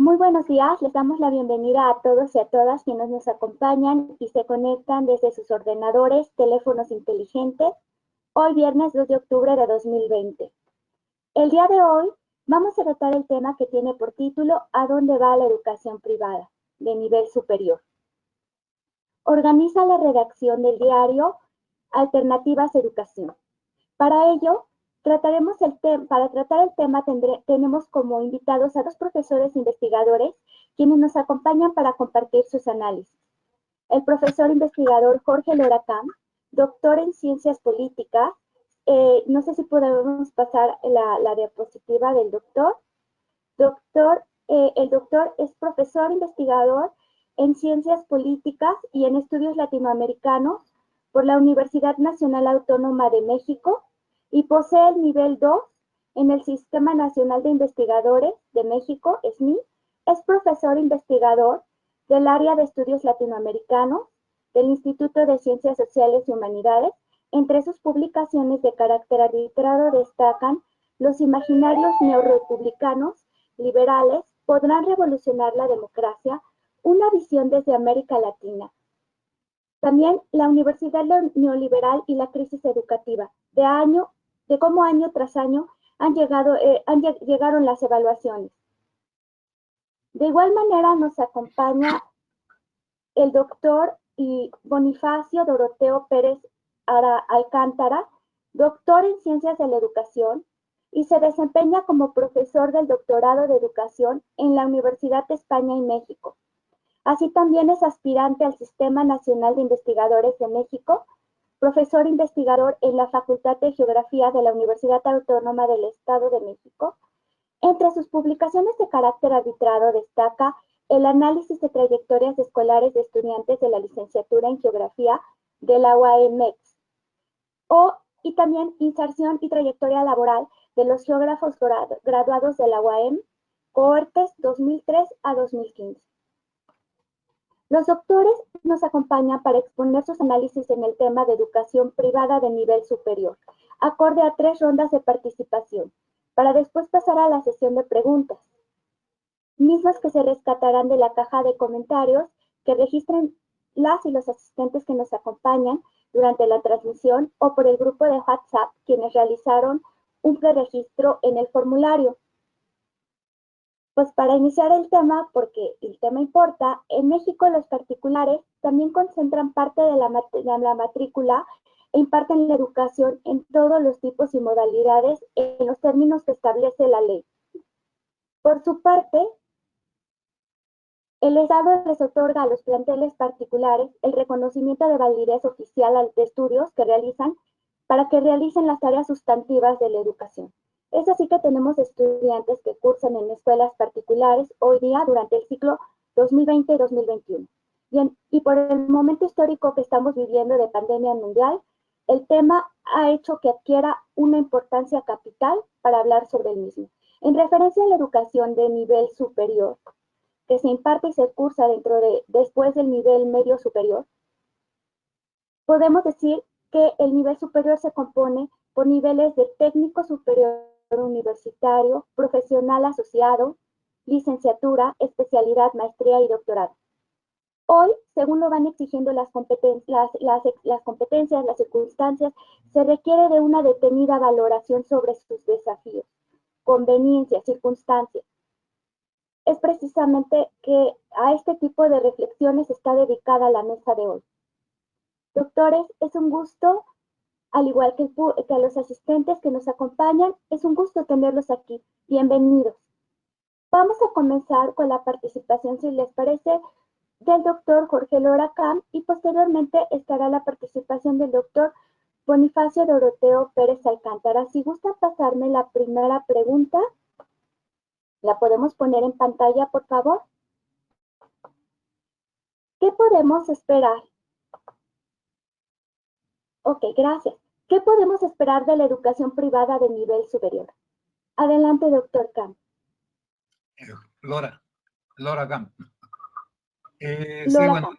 Muy buenos días, les damos la bienvenida a todos y a todas quienes nos acompañan y se conectan desde sus ordenadores, teléfonos inteligentes, hoy viernes 2 de octubre de 2020. El día de hoy vamos a tratar el tema que tiene por título ¿A dónde va la educación privada de nivel superior? Organiza la redacción del diario Alternativas Educación. Para ello, para tratar el tema tenemos como invitados a dos profesores investigadores quienes nos acompañan para compartir sus análisis. El profesor investigador Jorge Lora Camp, doctor en ciencias políticas. No sé si podemos pasar la diapositiva del doctor. El doctor es profesor investigador en ciencias políticas y en estudios latinoamericanos por la Universidad Nacional Autónoma de México y posee el nivel 2 en el Sistema Nacional de Investigadores de México, SNI. Es profesor investigador del área de estudios latinoamericanos del Instituto de Ciencias Sociales y Humanidades. Entre sus publicaciones de carácter arbitrado destacan Los imaginarios neorrepublicanos liberales podrán revolucionar la democracia, una visión desde América Latina. También la Universidad Neoliberal y la crisis educativa, de cómo año tras año llegaron las evaluaciones. De igual manera nos acompaña el doctor Bonifacio Doroteo Pérez Alcántara, doctor en Ciencias de la Educación, y se desempeña como profesor del doctorado de Educación en la Universidad de España y México. Así también es aspirante al Sistema Nacional de Investigadores de México, profesor investigador en la Facultad de Geografía de la Universidad Autónoma del Estado de México. Entre sus publicaciones de carácter arbitrado destaca el análisis de trayectorias escolares de estudiantes de la licenciatura en Geografía de la UAMX, y también inserción y trayectoria laboral de los geógrafos graduados de la UAM, cohortes 2003 a 2015. Los doctores nos acompañan para exponer sus análisis en el tema de educación privada de nivel superior, acorde a 3 rondas de participación, para después pasar a la sesión de preguntas, mismas que se rescatarán de la caja de comentarios que registren las y los asistentes que nos acompañan durante la transmisión o por el grupo de WhatsApp quienes realizaron un preregistro en el formulario. Pues para iniciar el tema, porque el tema importa, en México los particulares también concentran parte de la matrícula e imparten la educación en todos los tipos y modalidades en los términos que establece la ley. Por su parte, el Estado les otorga a los planteles particulares el reconocimiento de validez oficial de estudios que realizan para que realicen las tareas sustantivas de la educación. Es así que tenemos estudiantes que cursan en escuelas particulares hoy día durante el ciclo 2020 y 2021. Y por el momento histórico que estamos viviendo de pandemia mundial, el tema ha hecho que adquiera una importancia capital para hablar sobre el mismo. En referencia a la educación de nivel superior, que se imparte y se cursa después del nivel medio superior, podemos decir que el nivel superior se compone por niveles de técnico superior universitario, profesional asociado, licenciatura, especialidad, maestría y doctorado. Hoy, según lo van exigiendo las competencias, las circunstancias, se requiere de una detenida valoración sobre sus desafíos, conveniencias, circunstancias. Es precisamente que a este tipo de reflexiones está dedicada la mesa de hoy. Doctores, es un gusto, al igual que a los asistentes que nos acompañan, es un gusto tenerlos aquí. Bienvenidos. Vamos a comenzar con la participación, si les parece, del doctor Jorge Lora Camp y posteriormente estará la participación del doctor Bonifacio Doroteo Pérez Alcántara. Si gusta pasarme la primera pregunta, ¿la podemos poner en pantalla, por favor? ¿Qué podemos esperar? Ok, gracias. ¿Qué podemos esperar de la educación privada de nivel superior? Adelante, doctor Camp. Lora Camp. Sí, bueno,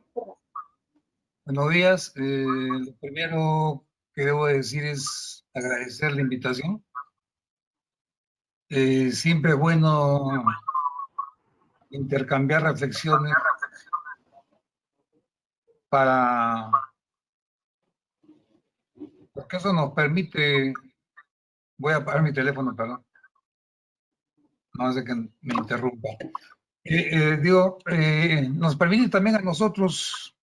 buenos días. Lo primero que debo decir es agradecer la invitación. Siempre es bueno intercambiar reflexiones para, porque eso nos permite, voy a apagar mi teléfono, perdón, no hace que me interrumpa. Nos permite también a nosotros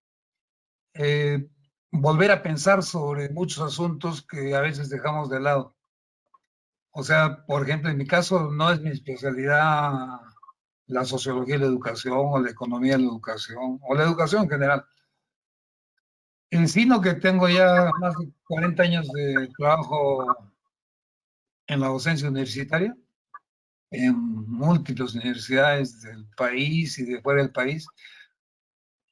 volver a pensar sobre muchos asuntos que a veces dejamos de lado. O sea, por ejemplo, en mi caso no es mi especialidad la sociología de la educación o la economía de la educación o la educación en general. Sino que tengo ya más de 40 años de trabajo en la docencia universitaria, en múltiples universidades del país y de fuera del país.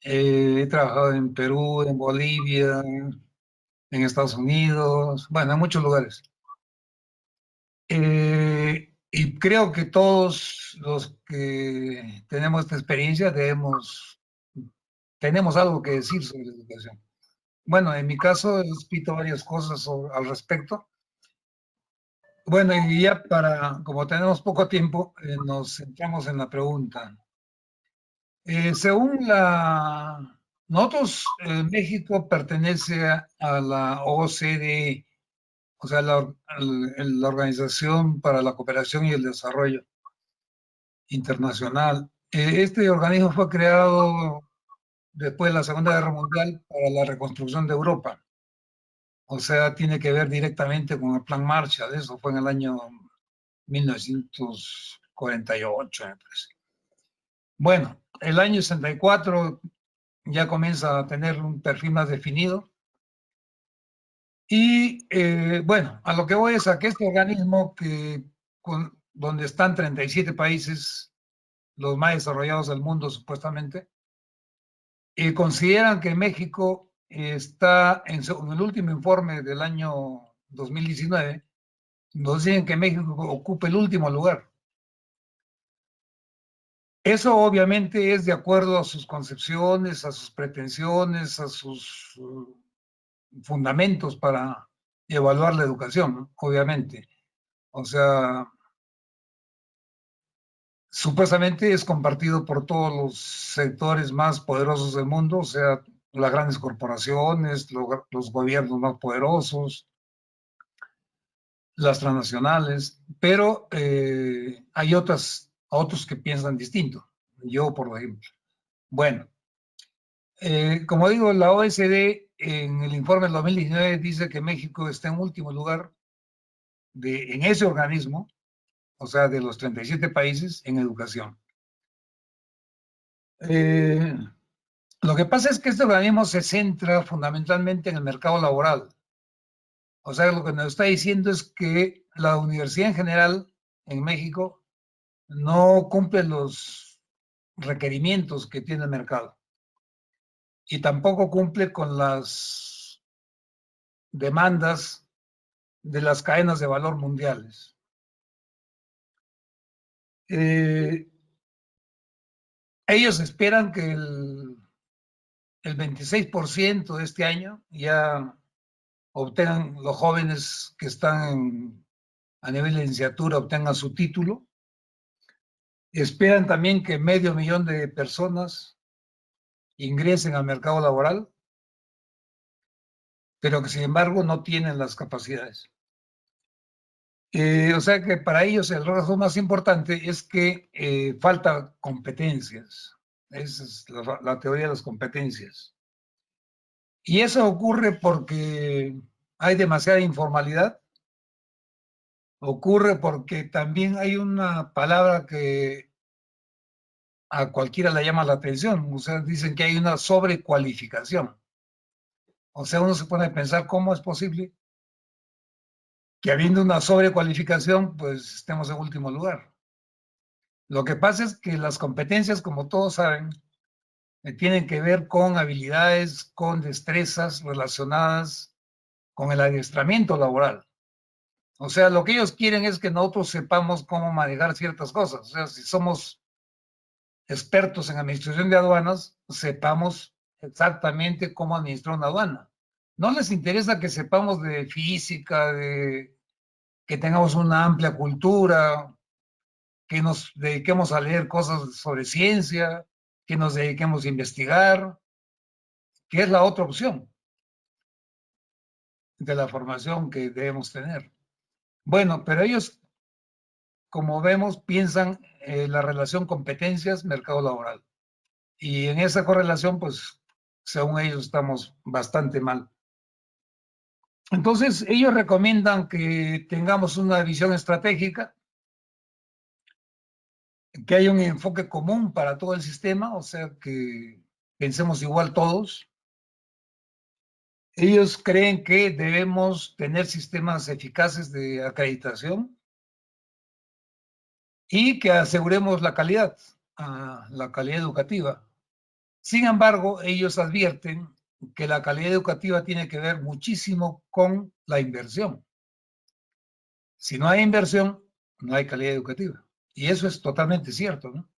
He trabajado en Perú, en Bolivia, en Estados Unidos, bueno, en muchos lugares. Y creo que todos los que tenemos esta experiencia tenemos algo que decir sobre la educación. Bueno, en mi caso he escrito varias cosas al respecto. Bueno, y ya como tenemos poco tiempo, nos centramos en la pregunta. Según nosotros, México pertenece a la OCDE, o sea, la Organización para la Cooperación y el Desarrollo Internacional. Este organismo fue creado después de la Segunda Guerra Mundial para la reconstrucción de Europa. O sea, tiene que ver directamente con el Plan Marshall. Eso fue en el año 1948, me parece. Bueno, el año 64 ya comienza a tener un perfil más definido. Y bueno, a lo que voy es a que este organismo, donde están 37 países, los más desarrollados del mundo supuestamente, consideran que México está en el último informe del año 2019, nos dicen que México ocupa el último lugar. Eso obviamente es de acuerdo a sus concepciones, a sus pretensiones, a sus fundamentos para evaluar la educación, ¿no? Obviamente. O sea, supuestamente es compartido por todos los sectores más poderosos del mundo, o sea, las grandes corporaciones, los gobiernos más poderosos, las transnacionales, pero hay otros que piensan distinto. Yo, por ejemplo. Bueno, como digo, la OECD en el informe del 2019 dice que México está en último lugar en ese organismo, o sea, de los 37 países en educación. Lo que pasa es que este organismo se centra fundamentalmente en el mercado laboral. O sea, lo que nos está diciendo es que la universidad en general en México no cumple los requerimientos que tiene el mercado y tampoco cumple con las demandas de las cadenas de valor mundiales. Ellos esperan que el 26% de este año ya obtengan, los jóvenes que están a nivel de licenciatura obtengan su título. Esperan también que 500,000 de personas ingresen al mercado laboral, pero que sin embargo no tienen las capacidades. O sea que para ellos el rasgo más importante es que falta competencias. Esa es la teoría de las competencias. Y eso ocurre porque hay demasiada informalidad, ocurre porque también hay una palabra que a cualquiera le llama la atención, o sea, dicen que hay una sobrecualificación. O sea, uno se pone a pensar cómo es posible que habiendo una sobrecualificación, pues estemos en último lugar. Lo que pasa es que las competencias, como todos saben, tienen que ver con habilidades, con destrezas relacionadas con el adiestramiento laboral. O sea, lo que ellos quieren es que nosotros sepamos cómo manejar ciertas cosas. O sea, si somos expertos en administración de aduanas, sepamos exactamente cómo administrar una aduana. No les interesa que sepamos de física, que tengamos una amplia cultura, que nos dediquemos a leer cosas sobre ciencia, que nos dediquemos a investigar, que es la otra opción de la formación que debemos tener. Bueno, pero ellos, como vemos, piensan la relación competencias-mercado laboral. Y en esa correlación, pues, según ellos, estamos bastante mal. Entonces, ellos recomiendan que tengamos una visión estratégica, que haya un enfoque común para todo el sistema, o sea, que pensemos igual todos. Ellos creen que debemos tener sistemas eficaces de acreditación y que aseguremos la calidad educativa. Sin embargo, ellos advierten que la calidad educativa tiene que ver muchísimo con la inversión. Si no hay inversión, no hay calidad educativa. Y eso es totalmente cierto, ¿no?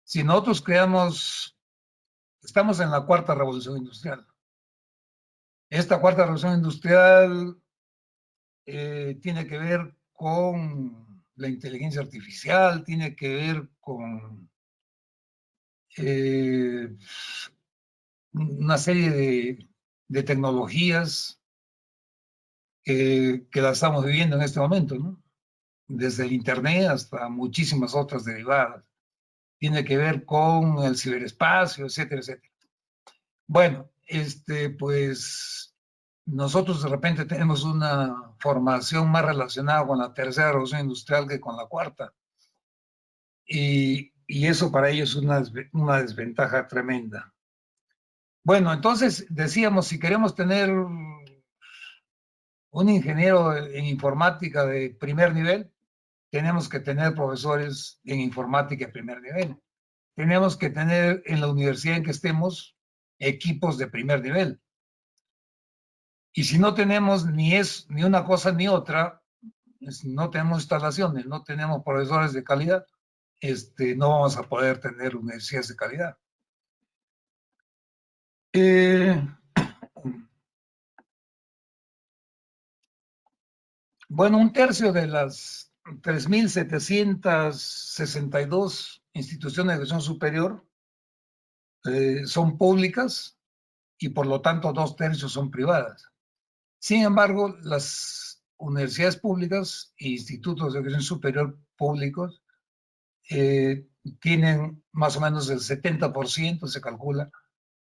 Si nosotros estamos en la cuarta revolución industrial. Esta cuarta revolución industrial tiene que ver con la inteligencia artificial, tiene que ver con una serie de tecnologías que la estamos viviendo en este momento, ¿no? Desde el Internet hasta muchísimas otras derivadas. Tiene que ver con el ciberespacio, etcétera, etcétera. Bueno, pues nosotros de repente tenemos una formación más relacionada con la tercera revolución industrial que con la cuarta. Y eso para ellos es una desventaja tremenda. Bueno, entonces decíamos, si queremos tener un ingeniero en informática de primer nivel, tenemos que tener profesores en informática de primer nivel. Tenemos que tener en la universidad en que estemos equipos de primer nivel. Y si no tenemos ni una cosa ni otra, no tenemos instalaciones, no tenemos profesores de calidad, no vamos a poder tener universidades de calidad. Bueno, un tercio de las 3.762 instituciones de educación superior son públicas y por lo tanto 2/3 son privadas. Sin embargo, las universidades públicas e institutos de educación superior públicos tienen más o menos el 70%, se calcula,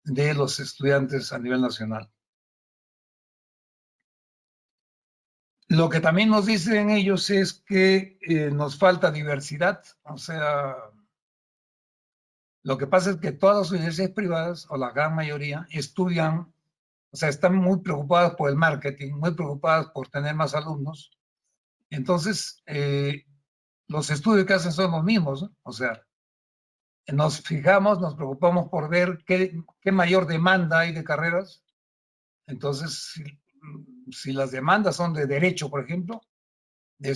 de los estudiantes a nivel nacional. Lo que también nos dicen ellos es que nos falta diversidad, o sea, lo que pasa es que todas las universidades privadas, o la gran mayoría, estudian, o sea, están muy preocupadas por el marketing, muy preocupadas por tener más alumnos. Entonces, los estudios que hacen son los mismos, ¿no? O sea, nos fijamos, nos preocupamos por ver qué mayor demanda hay de carreras. Entonces, si las demandas son de derecho, por ejemplo,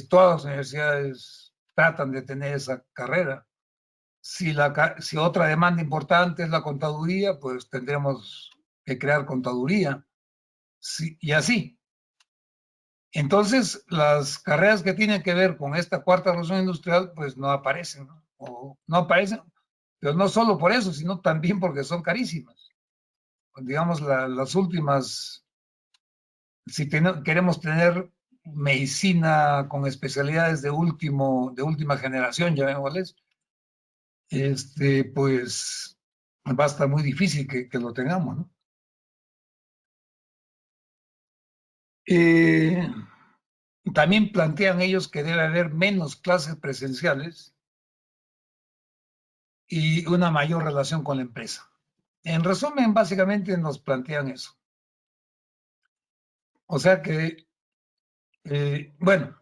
todas las universidades tratan de tener esa carrera. Si otra demanda importante es la contaduría, pues tendremos que crear contaduría. Y así. Entonces, las carreras que tienen que ver con esta cuarta revolución industrial, pues no aparecen, ¿no? O no aparecen, pero no solo por eso, sino también porque son carísimas. Digamos, las últimas, si queremos tener medicina con especialidades de última generación, llamémosles, pues va a estar muy difícil que lo tengamos, ¿no? También plantean ellos que debe haber menos clases presenciales y una mayor relación con la empresa. En resumen, básicamente nos plantean eso. O sea que, bueno,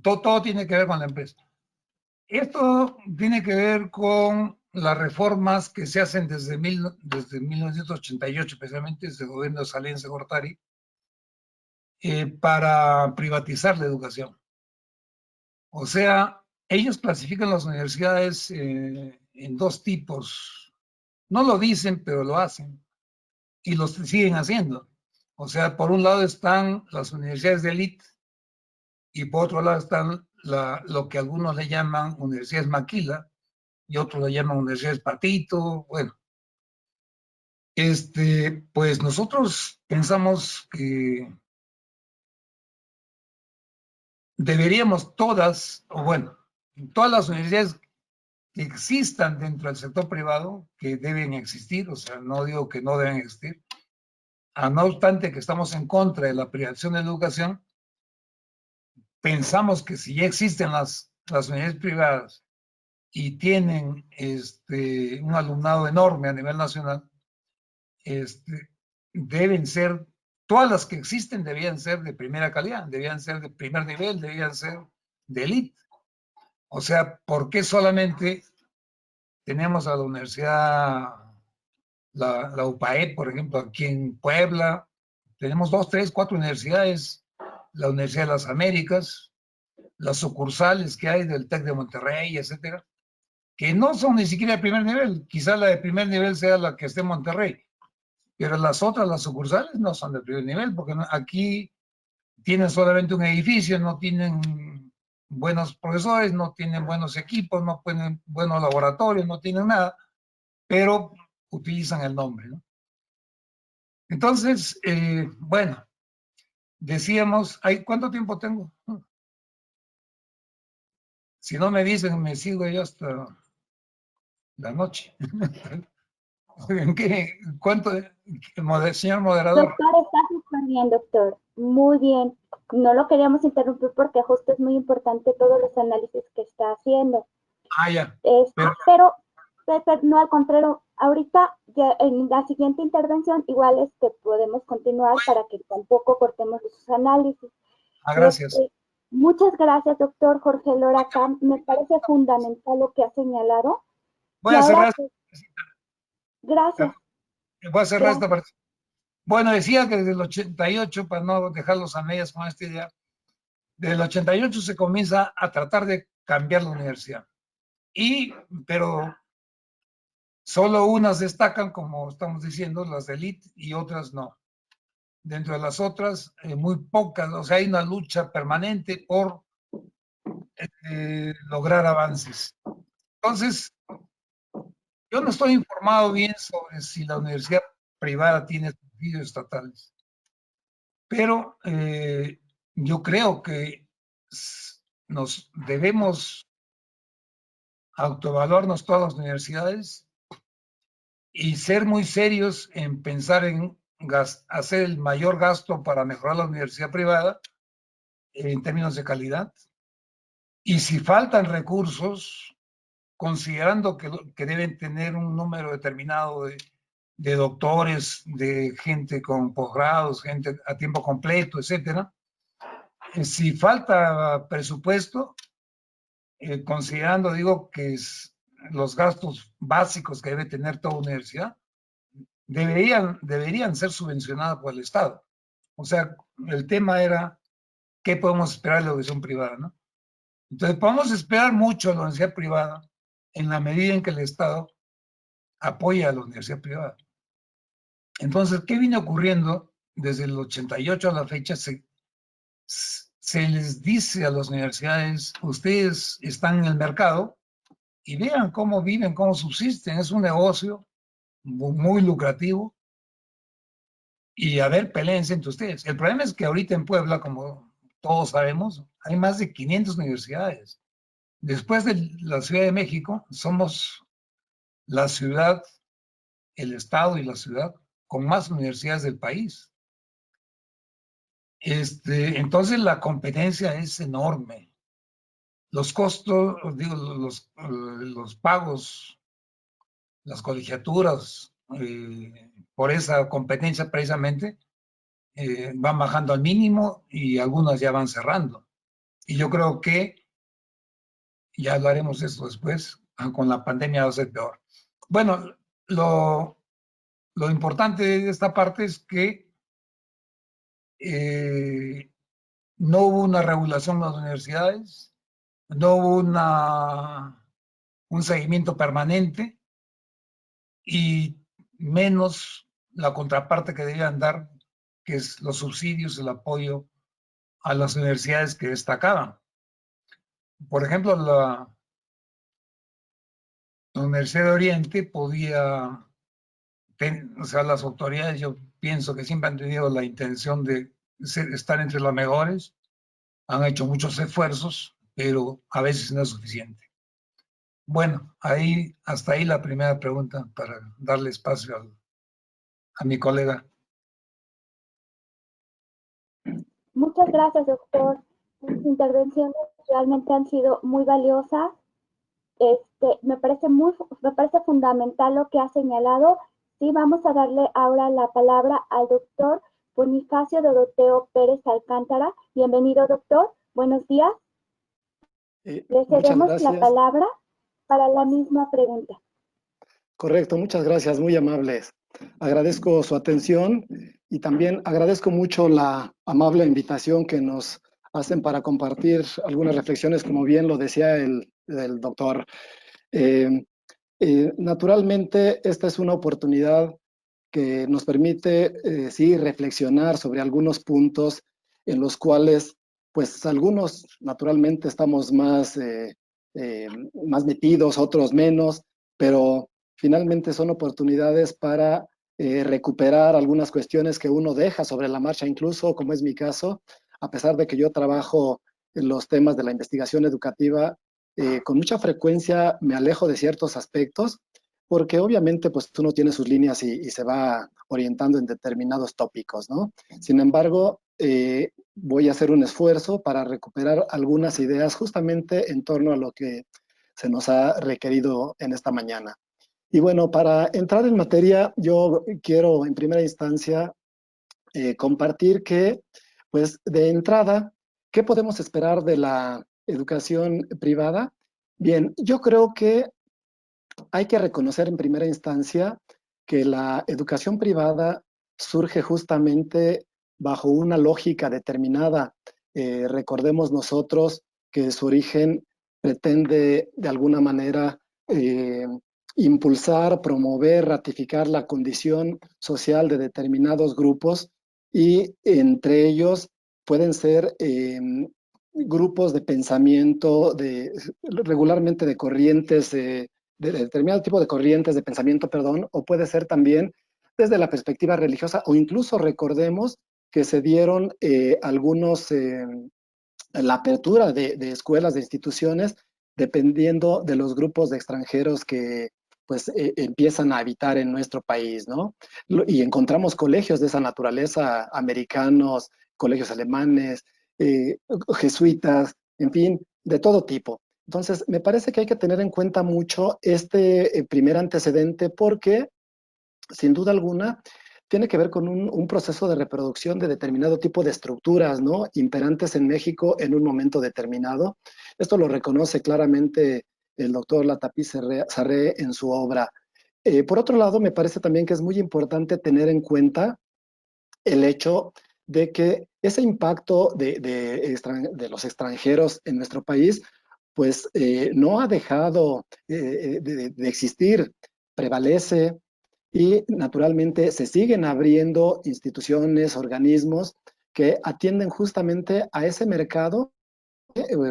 todo tiene que ver con la empresa. Esto tiene que ver con las reformas que se hacen desde 1988, especialmente desde el gobierno de Salinas Gortari, para privatizar la educación. O sea, ellos clasifican las universidades en dos tipos. No lo dicen, pero lo hacen. Y los siguen haciendo. O sea, por un lado están las universidades de élite y por otro lado están lo que algunos le llaman universidades maquila y otros le llaman universidades patito. Bueno, pues nosotros pensamos que deberíamos todas, o bueno, todas las universidades que existan dentro del sector privado, que deben existir, o sea, no digo que no deben existir, no obstante que estamos en contra de la privatización de la educación, pensamos que si ya existen las universidades privadas y tienen un alumnado enorme a nivel nacional, deben ser, todas las que existen debían ser de primera calidad, debían ser de primer nivel, debían ser de élite. O sea, ¿por qué solamente tenemos a la universidad, la UPAE, por ejemplo, aquí en Puebla? Tenemos 2, 3, 4 universidades, la Universidad de las Américas, las sucursales que hay del TEC de Monterrey, etcétera, que no son ni siquiera de primer nivel. Quizá la de primer nivel sea la que esté en Monterrey, pero las otras, las sucursales, no son de primer nivel, porque aquí tienen solamente un edificio, no tienen buenos profesores, no tienen buenos equipos, no tienen buenos laboratorios, no tienen nada, pero utilizan el nombre, ¿no? Entonces, bueno, decíamos, ¿cuánto tiempo tengo? Si no me dicen, me sigo yo hasta la noche. ¿En qué? ¿Cuánto? Señor moderador. Doctor, está súper bien, doctor. Muy bien. No lo queríamos interrumpir porque justo es muy importante todos los análisis que está haciendo. Ya. Pero no, al contrario, ahorita ya en la siguiente intervención igual podemos continuar para que tampoco cortemos sus análisis. Gracias. Muchas gracias, doctor Jorge Loracán. Me parece fundamental lo que ha señalado. Voy a cerrar. Gracias. Voy a cerrar esta parte. Bueno, decía que desde el 88, para no dejarlos a medias con esta idea, desde el 88 se comienza a tratar de cambiar la universidad. Pero solo unas destacan, como estamos diciendo, las de élite, y otras no. Dentro de las otras, muy pocas, o sea, hay una lucha permanente por lograr avances. Entonces, yo no estoy informado bien sobre si la universidad privada tiene subsidios estatales, pero yo creo que nos debemos autoevaluarnos todas las universidades y ser muy serios en pensar en hacer el mayor gasto para mejorar la universidad privada en términos de calidad. Y si faltan recursos, considerando que deben tener un número determinado de doctores, de gente con posgrados, gente a tiempo completo, etcétera. Si falta presupuesto, considerando, digo, que los gastos básicos que debe tener toda universidad, deberían ser subvencionadas por el Estado. O sea, el tema era, ¿qué podemos esperar de la educación privada, no? Entonces, podemos esperar mucho de la universidad privada en la medida en que el Estado apoya a la universidad privada. Entonces, ¿qué viene ocurriendo? Desde el 88 a la fecha se les dice a las universidades, ustedes están en el mercado y vean cómo viven, cómo subsisten. Es un negocio muy lucrativo y a ver, peleense entre ustedes. El problema es que ahorita en Puebla, como todos sabemos, hay más de 500 universidades. Después de la Ciudad de México, somos la ciudad, el estado y la ciudad con más universidades del país. Entonces la competencia es enorme. Los costos, digo, los pagos, las colegiaturas, por esa competencia precisamente, van bajando al mínimo y algunas ya van cerrando. Y yo creo que ya hablaremos de eso después, con la pandemia va a ser peor. Bueno, lo importante de esta parte es que no hubo una regulación de las universidades, no hubo un seguimiento permanente y menos la contraparte que debían dar, que es los subsidios, el apoyo a las universidades que destacaban. Por ejemplo, la Universidad de Oriente podía, o sea, las autoridades, yo pienso que siempre han tenido la intención de estar entre las mejores, han hecho muchos esfuerzos, pero a veces no es suficiente. Bueno, hasta ahí la primera pregunta para darle espacio a mi colega. Muchas gracias, doctor. Sus intervenciones realmente han sido muy valiosas. Me parece fundamental lo que ha señalado. Sí, vamos a darle ahora la palabra al doctor Bonifacio Doroteo Pérez Alcántara. Bienvenido, doctor. Buenos días. Le Muchas cedemos la gracias. palabra para la misma pregunta. Correcto, muchas gracias, muy amables. Agradezco su atención y también agradezco mucho la amable invitación que nos hacen para compartir algunas reflexiones, como bien lo decía el doctor. Naturalmente, esta es una oportunidad que nos permite, sí, reflexionar sobre algunos puntos en los cuales, pues, algunos naturalmente estamos más metidos, otros menos, pero finalmente son oportunidades para recuperar algunas cuestiones que uno deja sobre la marcha, incluso, como es mi caso, a pesar de que yo trabajo en los temas de la investigación educativa, con mucha frecuencia me alejo de ciertos aspectos porque obviamente pues uno tiene sus líneas y se va orientando en determinados tópicos, ¿no? Sin embargo, voy a hacer un esfuerzo para recuperar algunas ideas justamente en torno a lo que se nos ha requerido en esta mañana. Y bueno, para entrar en materia, yo quiero en primera instancia compartir que, pues de entrada, ¿qué podemos esperar de la educación privada? Bien, yo creo que hay que reconocer en primera instancia que la educación privada surge justamente bajo una lógica determinada. Recordemos nosotros que su origen pretende de alguna manera impulsar, promover, ratificar la condición social de determinados grupos y entre ellos pueden ser grupos de pensamiento, regularmente de corrientes de determinado tipo de corrientes de pensamiento, perdón, o puede ser también desde la perspectiva religiosa, o incluso recordemos que se dieron la apertura de escuelas, de instituciones, dependiendo de los grupos de extranjeros que pues empiezan a habitar en nuestro país, ¿no? Y encontramos colegios de esa naturaleza, americanos, colegios alemanes, jesuitas, en fin, de todo tipo. Entonces, me parece que hay que tener en cuenta mucho este primer antecedente porque, sin duda alguna, tiene que ver con un proceso de reproducción de determinado tipo de estructuras, ¿no? Imperantes en México en un momento determinado. Esto lo reconoce claramente el doctor Latapí Sarré en su obra. Por otro lado, me parece también que es muy importante tener en cuenta el hecho de que ese impacto de los extranjeros en nuestro país, pues no ha dejado de existir, prevalece y naturalmente se siguen abriendo instituciones, organismos que atienden justamente a ese mercado.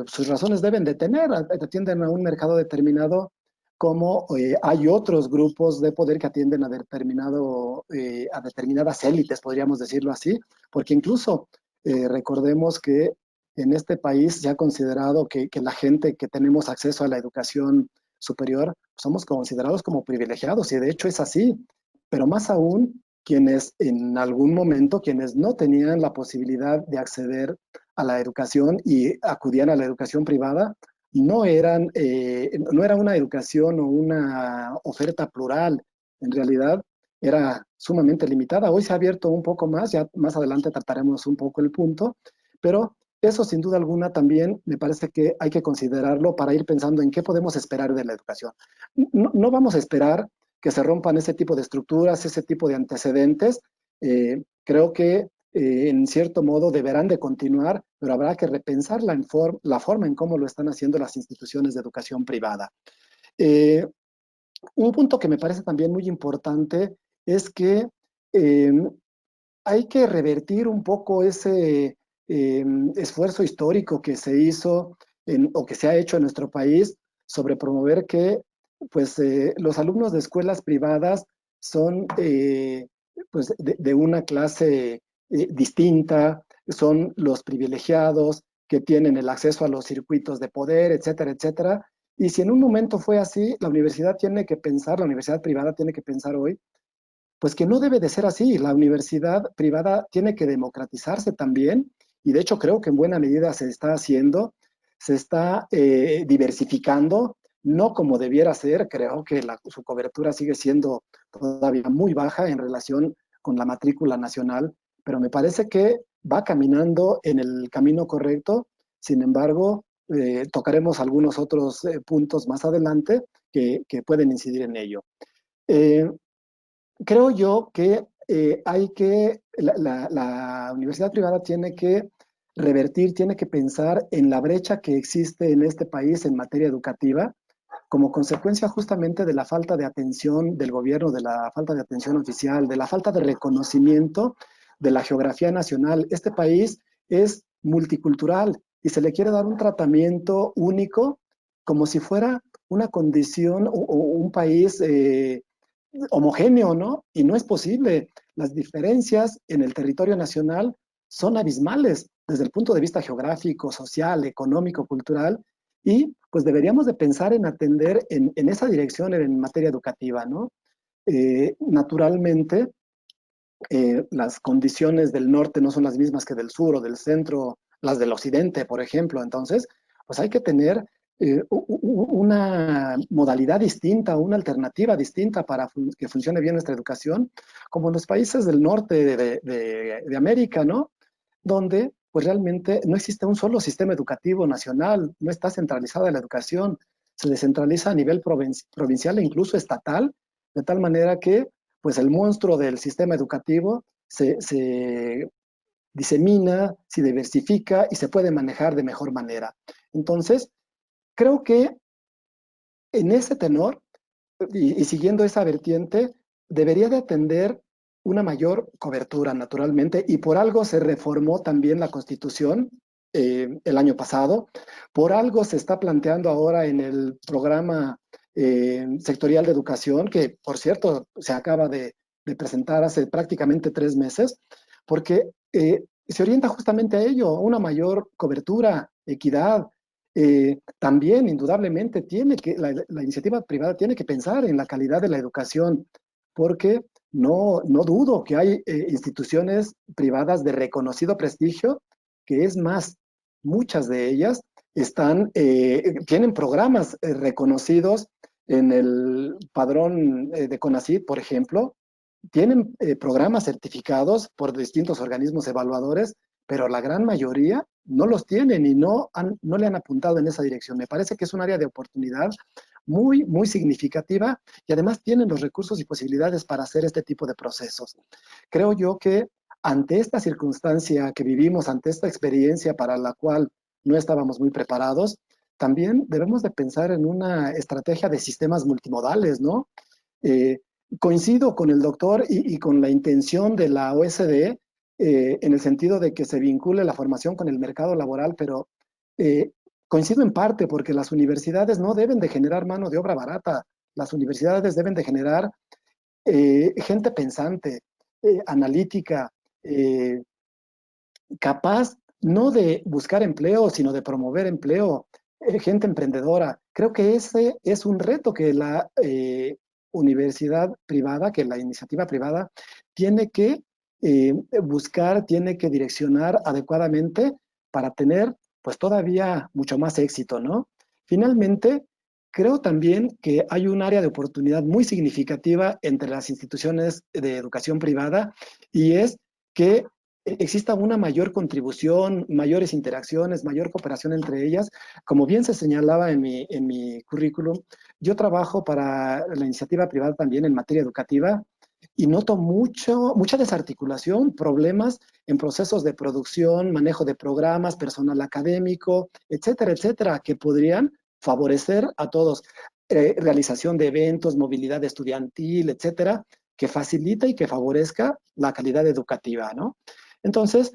Sus razones deben de tener, atienden a un mercado determinado como hay otros grupos de poder que atienden a determinadas élites, podríamos decirlo así, porque incluso recordemos que en este país se ha considerado que la gente que tenemos acceso a la educación superior somos considerados como privilegiados, y de hecho es así, pero más aún quienes en algún momento, quienes no tenían la posibilidad de acceder a la educación y acudían a la educación privada, no era una educación o una oferta plural, en realidad era sumamente limitada. Hoy se ha abierto un poco más, ya más adelante trataremos un poco el punto, pero eso sin duda alguna también me parece que hay que considerarlo para ir pensando en qué podemos esperar de la educación. No vamos a esperar que se rompan ese tipo de estructuras, ese tipo de antecedentes. Creo que en cierto modo deberán de continuar, pero habrá que repensar la forma en cómo lo están haciendo las instituciones de educación privada. Eh, un punto que me parece también muy importante es que hay que revertir un poco esfuerzo histórico que se hizo o que se ha hecho en nuestro país sobre promover que pues, los alumnos de escuelas privadas son pues, de una clase distinta, son los privilegiados que tienen el acceso a los circuitos de poder, etcétera, etcétera. Y si en un momento fue así, la universidad tiene que pensar, la universidad privada tiene que pensar hoy, pues que no debe de ser así. La universidad privada tiene que democratizarse también, y de hecho creo que en buena medida se está haciendo, se está diversificando, no como debiera ser. Creo que su cobertura sigue siendo todavía muy baja en relación con la matrícula nacional, pero me parece que va caminando en el camino correcto. Sin embargo, tocaremos algunos otros puntos más adelante que pueden incidir en ello. Creo yo que la universidad privada tiene que revertir, tiene que pensar en la brecha que existe en este país en materia educativa, como consecuencia justamente de la falta de atención del gobierno, de la falta de atención oficial, de la falta de reconocimiento de la geografía nacional. Este país es multicultural y se le quiere dar un tratamiento único como si fuera una condición o un país homogéneo, ¿no? Y no es posible. Las diferencias en el territorio nacional son abismales desde el punto de vista geográfico, social, económico, cultural, y pues deberíamos de pensar en atender en esa dirección en materia educativa, ¿no? Naturalmente, las condiciones del norte no son las mismas que del sur o del centro, las del occidente, por ejemplo. Entonces, pues hay que tener una modalidad distinta, una alternativa distinta para que funcione bien nuestra educación, como en los países del norte de América, ¿no? Donde pues realmente no existe un solo sistema educativo nacional, no está centralizada la educación, se descentraliza a nivel provincial e incluso estatal, de tal manera que pues el monstruo del sistema educativo se disemina, se diversifica y se puede manejar de mejor manera. Entonces, creo que en ese tenor y siguiendo esa vertiente, debería de atender una mayor cobertura, naturalmente, y por algo se reformó también la Constitución el año pasado, por algo se está planteando ahora en el programa sectorial de educación, que por cierto se acaba de presentar hace prácticamente 3 meses, porque se orienta justamente a ello, a una mayor cobertura, equidad. También, indudablemente, la iniciativa privada tiene que pensar en la calidad de la educación, porque no dudo que hay instituciones privadas de reconocido prestigio, que es más, muchas de ellas tienen programas reconocidos en el padrón de CONACYT, por ejemplo, tienen programas certificados por distintos organismos evaluadores, pero la gran mayoría no los tienen y no le han apuntado en esa dirección. Me parece que es un área de oportunidad muy, muy significativa y además tienen los recursos y posibilidades para hacer este tipo de procesos. Creo yo que ante esta circunstancia que vivimos, ante esta experiencia para la cual no estábamos muy preparados, también debemos de pensar en una estrategia de sistemas multimodales, ¿no? Coincido con el doctor y con la intención de la OSD en el sentido de que se vincule la formación con el mercado laboral, pero coincido en parte porque las universidades no deben de generar mano de obra barata, las universidades deben de generar gente pensante, analítica, capaz no de buscar empleo, sino de promover empleo, gente emprendedora. Creo que ese es un reto que la universidad privada, que la iniciativa privada tiene que buscar, tiene que direccionar adecuadamente para tener pues todavía mucho más éxito, ¿no? Finalmente, creo también que hay un área de oportunidad muy significativa entre las instituciones de educación privada y es que exista una mayor contribución, mayores interacciones, mayor cooperación entre ellas. Como bien se señalaba en mi currículum, yo trabajo para la iniciativa privada también en materia educativa y noto mucha desarticulación, problemas en procesos de producción, manejo de programas, personal académico, etcétera, etcétera, que podrían favorecer a todos. Realización de eventos, movilidad estudiantil, etcétera, que facilita y que favorezca la calidad educativa, ¿no? Entonces,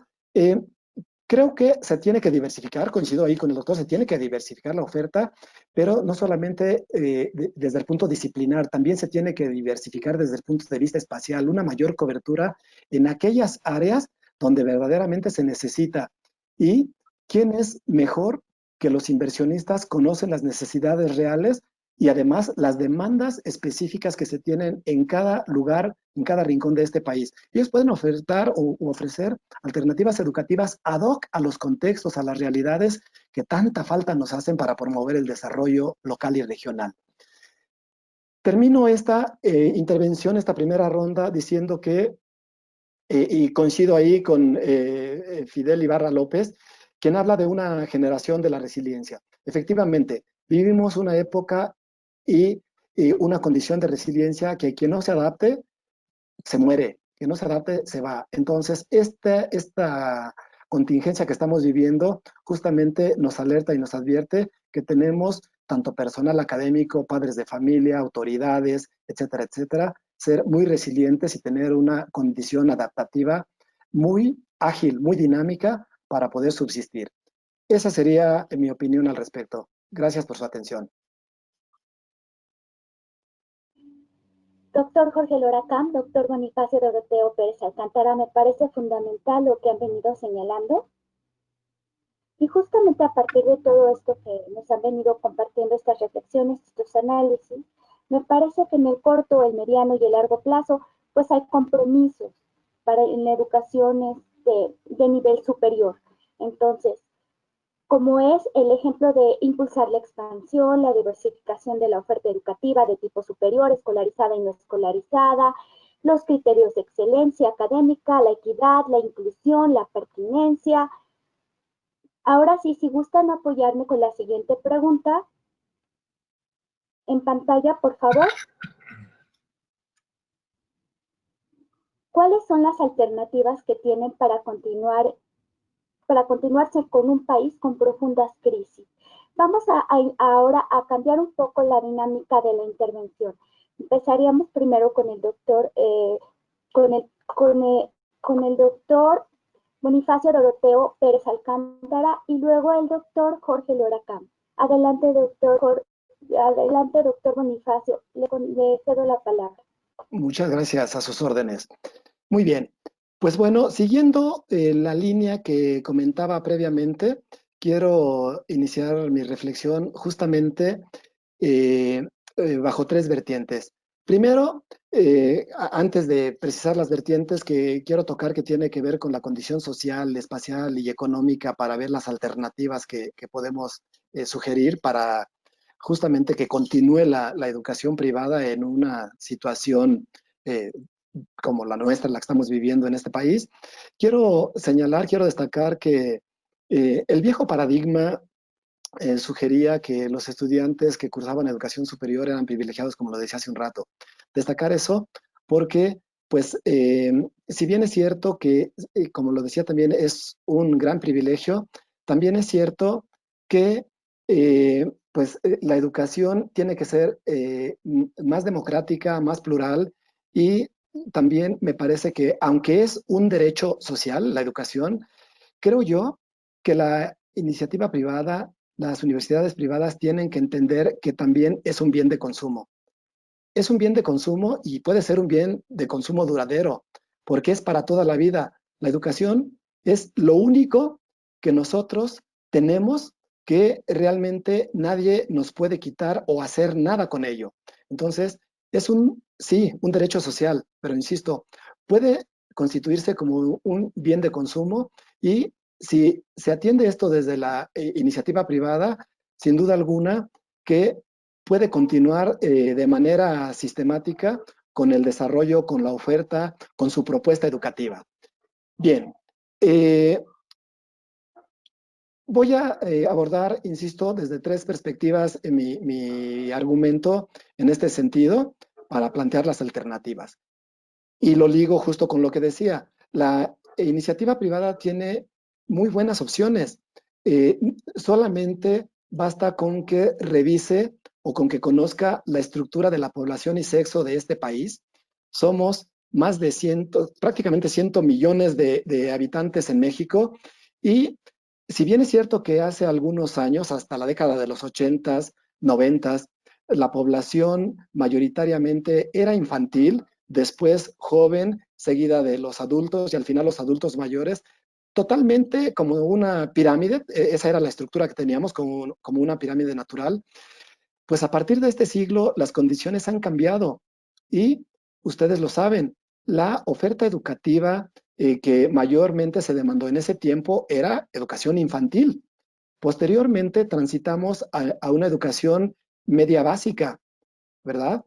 Creo que se tiene que diversificar, coincido ahí con el doctor, se tiene que diversificar la oferta, pero no solamente desde el punto disciplinar, también se tiene que diversificar desde el punto de vista espacial, una mayor cobertura en aquellas áreas donde verdaderamente se necesita. ¿Y quién es mejor que los inversionistas conocen las necesidades reales y además las demandas específicas que se tienen en cada lugar, en cada rincón de este país? Ellos pueden ofertar o ofrecer alternativas educativas ad hoc a los contextos, a las realidades que tanta falta nos hacen para promover el desarrollo local y regional. Termino esta intervención, esta primera ronda, diciendo que, y coincido ahí con Fidel Ibarra López, quien habla de una generación de la resiliencia. Efectivamente, vivimos una época y una condición de resiliencia que quien no se adapte, se muere, que no se adapte, se va. Entonces, esta contingencia que estamos viviendo justamente nos alerta y nos advierte que tenemos tanto personal académico, padres de familia, autoridades, etcétera, etcétera, ser muy resilientes y tener una condición adaptativa muy ágil, muy dinámica para poder subsistir. Esa sería mi opinión al respecto. Gracias por su atención. Doctor Jorge Loracam, doctor Bonifacio Doroteo Pérez Alcántara, me parece fundamental lo que han venido señalando. Y justamente a partir de todo esto que nos han venido compartiendo, estas reflexiones, estos análisis, me parece que en el corto, el mediano y el largo plazo, pues hay compromisos en la educación de nivel superior. Entonces, como es el ejemplo de impulsar la expansión, la diversificación de la oferta educativa de tipo superior, escolarizada y no escolarizada, los criterios de excelencia académica, la equidad, la inclusión, la pertinencia. Ahora sí, si gustan apoyarme con la siguiente pregunta. En pantalla, por favor. ¿Cuáles son las alternativas que tienen para continuarse con un país con profundas crisis? Vamos ahora a cambiar un poco la dinámica de la intervención. Empezaríamos primero con el doctor, con el doctor Bonifacio Doroteo Pérez Alcántara y luego el doctor Jorge Loracam. Adelante, doctor Bonifacio, le cedo la palabra. Muchas gracias, a sus órdenes. Muy bien, pues bueno, siguiendo la línea que comentaba previamente, quiero iniciar mi reflexión justamente bajo tres vertientes. Primero, antes de precisar las vertientes que quiero tocar, que tiene que ver con la condición social, espacial y económica para ver las alternativas que podemos sugerir para justamente que continúe la educación privada en una situación como la nuestra, la que estamos viviendo en este país. Quiero señalar, quiero destacar que el viejo paradigma sugería que los estudiantes que cursaban educación superior eran privilegiados, como lo decía hace un rato. Destacar eso porque, pues, si bien es cierto que, como lo decía también, es un gran privilegio, también es cierto que la educación tiene que ser más democrática, más plural, y también me parece que, aunque es un derecho social, la educación, creo yo que la iniciativa privada, las universidades privadas tienen que entender que también es un bien de consumo. Es un bien de consumo y puede ser un bien de consumo duradero, porque es para toda la vida. La educación es lo único que nosotros tenemos, que realmente nadie nos puede quitar o hacer nada con ello. Entonces, es sí, un derecho social, pero insisto, puede constituirse como un bien de consumo, y si se atiende esto desde la iniciativa privada, sin duda alguna que puede continuar de manera sistemática con el desarrollo, con la oferta, con su propuesta educativa. Bien, voy a abordar, insisto, desde tres perspectivas mi argumento en este sentido para plantear las alternativas. Y lo ligo justo con lo que decía. La iniciativa privada tiene muy buenas opciones. Solamente basta con que revise o con que conozca la estructura de la población y sexo de este país. Somos más de prácticamente 100 millones de habitantes en México, Y si bien es cierto que hace algunos años, hasta la década de los 80s, 90s, la población mayoritariamente era infantil, después joven, seguida de los adultos y al final los adultos mayores, totalmente como una pirámide, esa era la estructura que teníamos como una pirámide natural. Pues a partir de este siglo las condiciones han cambiado y ustedes lo saben, la oferta educativa que mayormente se demandó en ese tiempo era educación infantil. Posteriormente transitamos a una educación media básica, ¿verdad?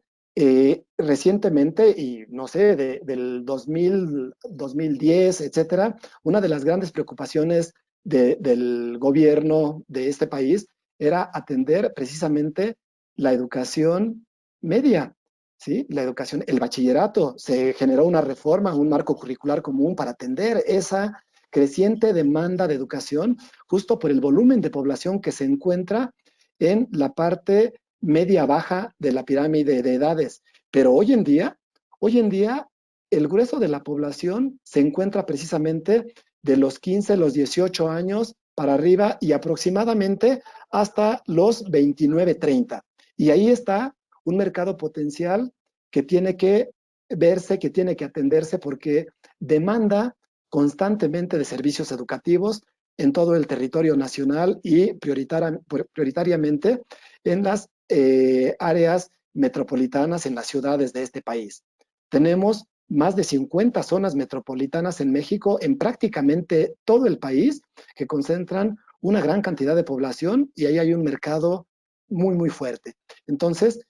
Recientemente, y no sé, del 2000, 2010, etcétera, una de las grandes preocupaciones del gobierno de este país era atender precisamente la educación media, ¿sí? La educación, el bachillerato. Se generó una reforma, un marco curricular común para atender esa creciente demanda de educación, justo por el volumen de población que se encuentra en la parte media baja de la pirámide de edades. Pero hoy en día, el grueso de la población se encuentra precisamente de los 15, los 18 años para arriba y aproximadamente hasta los 29, 30. Y ahí está un mercado potencial que tiene que verse, que tiene que atenderse porque demanda constantemente de servicios educativos en todo el territorio nacional y prioritariamente en las áreas metropolitanas, en las ciudades de este país. Tenemos más de 50 zonas metropolitanas en México, en prácticamente todo el país, que concentran una gran cantidad de población y ahí hay un mercado muy, muy fuerte. Entonces,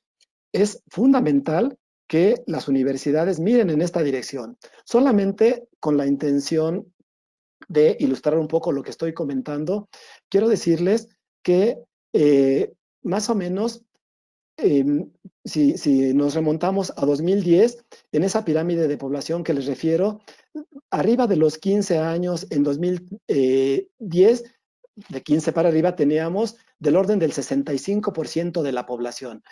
es fundamental que las universidades miren en esta dirección, solamente con la intención de ilustrar un poco lo que estoy comentando. Quiero decirles que más o menos, si nos remontamos a 2010, en esa pirámide de población que les refiero, arriba de los 15 años, en 2010, de 15 para arriba, teníamos del orden del 65% de la población.